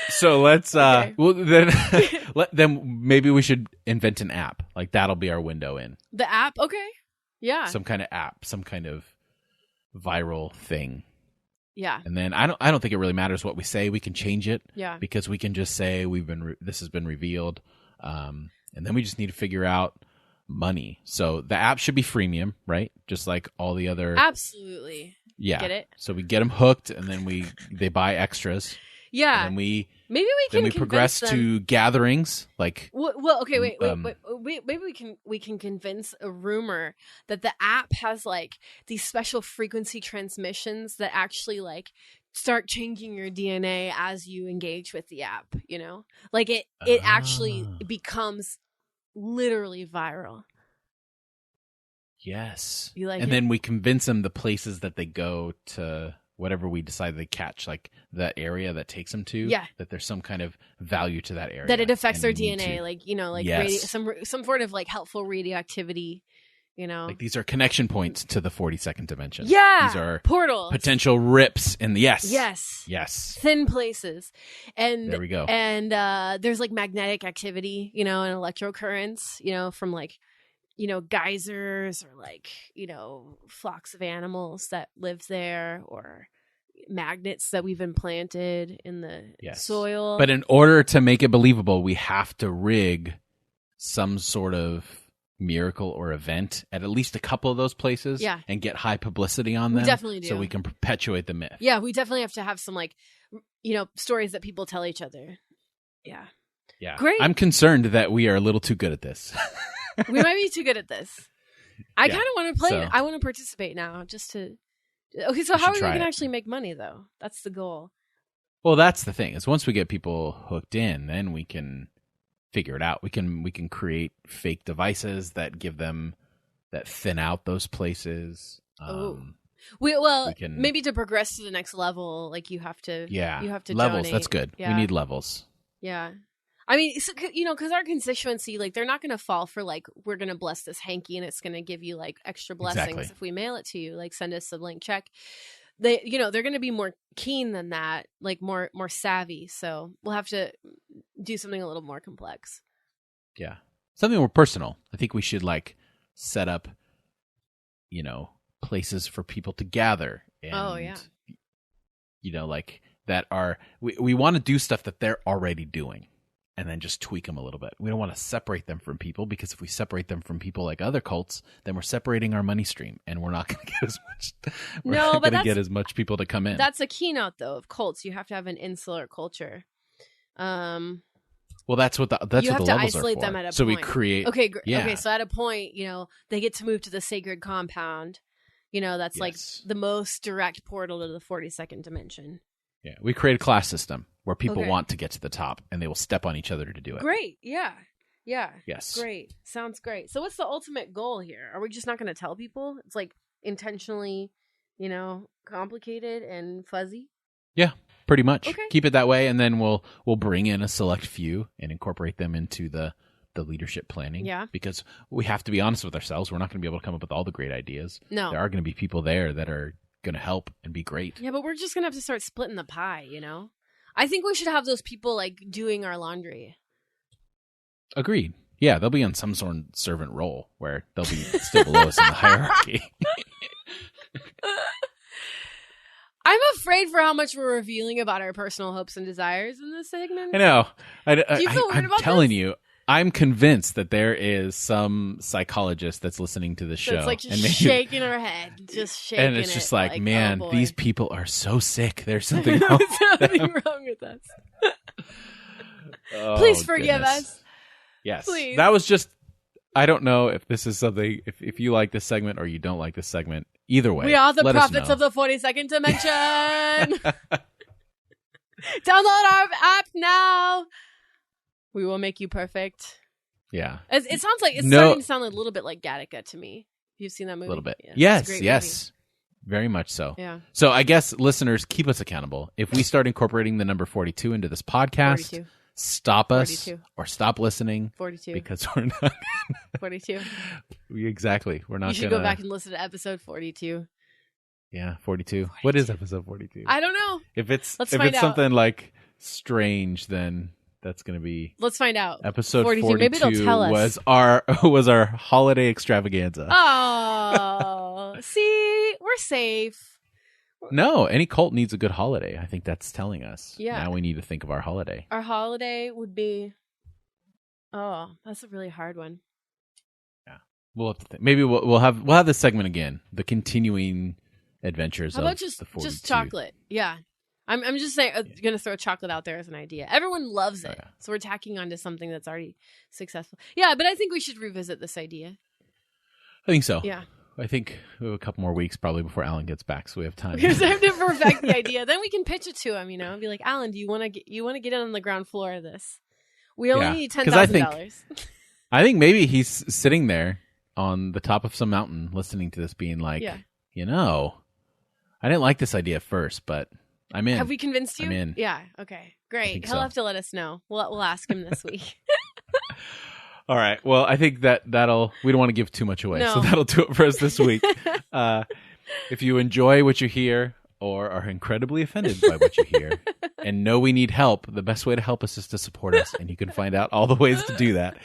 so let's Okay. well then maybe we should invent an app. Like that'll be our window in. The app, okay. Yeah. Some kind of app, some kind of viral thing. Yeah. And then I don't think it really matters what we say. We can change it. Yeah. Because we can just say this has been revealed. And then we just need to figure out money. So the app should be freemium, right? Just like all the other. Absolutely. Yeah. Get it? So we get them hooked, and then they buy extras. Yeah. And then maybe we can progress them. to gatherings. Like well, okay, wait. Maybe we can convince a rumor that the app has like these special frequency transmissions that actually like start changing your DNA as you engage with the app, you know? Like it actually becomes literally viral. Yes. You like and it? Then we convince them the places that they go to, whatever we decide they catch, like that area that takes them to, that there's some kind of value to that area. That it affects their DNA, DNA, like, you know, like yes. some sort of like helpful radioactivity. You know, like these are connection points to the 42nd dimension. Yeah, these are portals, potential rips in the yes, thin places, and there we go. And there's like magnetic activity, you know, and electrocurrents, you know, from like, you know, geysers or like, you know, flocks of animals that live there, or magnets that we've implanted in the soil. But in order to make it believable, we have to rig some sort of miracle or event at least a couple of those places, and get high publicity on them. We definitely do, so we can perpetuate the myth. Yeah, we definitely have to have some like, you know, stories that people tell each other. Yeah, great. I'm concerned that we are a little too good at this. We might be too good at this. I kind of want to play. I want to participate now, just to. Okay, so how are we going to actually make money, though? That's the goal. Well, that's the thing. Is once we get people hooked in, then we can figure it out. We can create fake devices that give them, that thin out those places. Maybe to progress to the next level, like you have to levels. donate. That's good. Yeah. We need levels. Yeah. I mean, you know, because our constituency, like, they're not going to fall for, like, we're going to bless this hanky and it's going to give you, like, extra blessings if we mail it to you. Like, send us a blank check. They, you know, they're going to be more keen than that, like, more savvy. So we'll have to do something a little more complex. Yeah. Something more personal. I think we should, like, set up, you know, places for people to gather. And, you know, like, that are, we want to do stuff that they're already doing. And then just tweak them a little bit. We don't want to separate them from people, because if we separate them from people like other cults, then we're separating our money stream, and we're not going to get as much. We're not going to get as much people to come in. That's a keynote, though, of cults. You have to have an insular culture. Well, that's what the levels are for. You have to isolate them at a point. So we create. Okay. So at a point, you know, they get to move to the sacred compound. You know, that's like the most direct portal to the 42nd dimension. Yeah, we create a class system where people want to get to the top, and they will step on each other to do it. Great. Yeah. Yes. Great. Sounds great. So what's the ultimate goal here? Are we just not going to tell people? It's like intentionally, you know, complicated and fuzzy? Yeah, pretty much. Okay. Keep it that way, and then we'll bring in a select few and incorporate them into the leadership planning. Yeah. Because we have to be honest with ourselves. We're not going to be able to come up with all the great ideas. No. There are going to be people there that are going to help and be great. Yeah, but we're just going to have to start splitting the pie, you know? I think we should have those people, like, doing our laundry. Agreed. Yeah, they'll be on some sort of servant role where they'll be still below us in the hierarchy. I'm afraid for how much we're revealing about our personal hopes and desires in this segment. I know. Do you feel weird about telling this? you, I'm convinced that there is some psychologist that's listening to the show. It's like just shaking her head. Just shaking it. And it's just like, man, oh, these people are so sick. There's something wrong with something them. wrong with us. Oh, Please forgive goodness. us. Yes. Please. That was just, I don't know if this is something, if you like this segment or you don't like this segment. Either way, we are the let us prophets know. of the 42nd dimension. Download our app now. We will make you perfect. Yeah. It sounds like it's starting to sound a little bit like Gattaca to me. You've seen that movie? A little bit. Yeah, Yes. Very much so. Yeah. So I guess listeners, keep us accountable. If we start incorporating the number 42 into this podcast, 42. stop us 42. or stop listening 42. because we're not 42. Exactly. We're not You should gonna go back and listen to episode 42. Yeah, 42. What is episode 42? I don't know. If it's Let's find out. something like strange, then that's going to be Let's find out. episode 42. Maybe they'll tell us. was our holiday extravaganza. Oh, see, we're safe. No, any cult needs a good holiday. I think that's telling us. Yeah. Now we need to think of our holiday. Our holiday would be. Oh, that's a really hard one. Yeah, we'll have to think. Maybe we'll have this segment again. The continuing adventures. How about of just the 42. just chocolate? Yeah, I'm just saying. Gonna throw chocolate out there as an idea. Everyone loves it, so we're tacking onto something that's already successful. Yeah, but I think we should revisit this idea. I think so. Yeah. I think we have a couple more weeks probably before Alan gets back, so we have time. We have time to perfect the idea. Then we can pitch it to him, and be like, Alan, do you want to get in on the ground floor of this? We only need $10,000. I think maybe he's sitting there on the top of some mountain listening to this, being like, I didn't like this idea at first, but I'm in. Have we convinced you? I'm in. Yeah. Okay. Great. He'll have to let us know. We'll ask him this week. All right. Well, I think we don't want to give too much away. No. So that'll do it for us this week. If you enjoy what you hear or are incredibly offended by what you hear and know we need help, the best way to help us is to support us. And you can find out all the ways to do that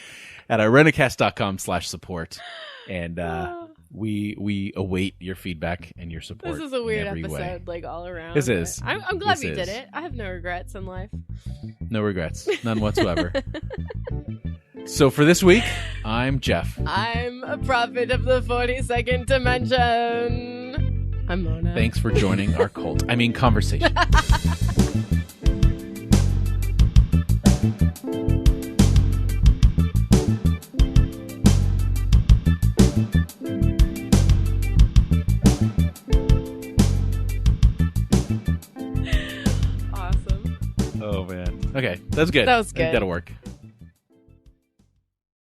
at irenicast.com/support. And we await your feedback and your support. This is a weird episode, way. Like all around. This is. I'm glad we did it. I have no regrets in life. No regrets. None whatsoever. So for this week, I'm Jeff. I'm a prophet of the 42nd dimension. I'm Mona. Thanks for joining our conversation. Awesome. Oh, man. Okay, that's good. That was good. I think that'll work.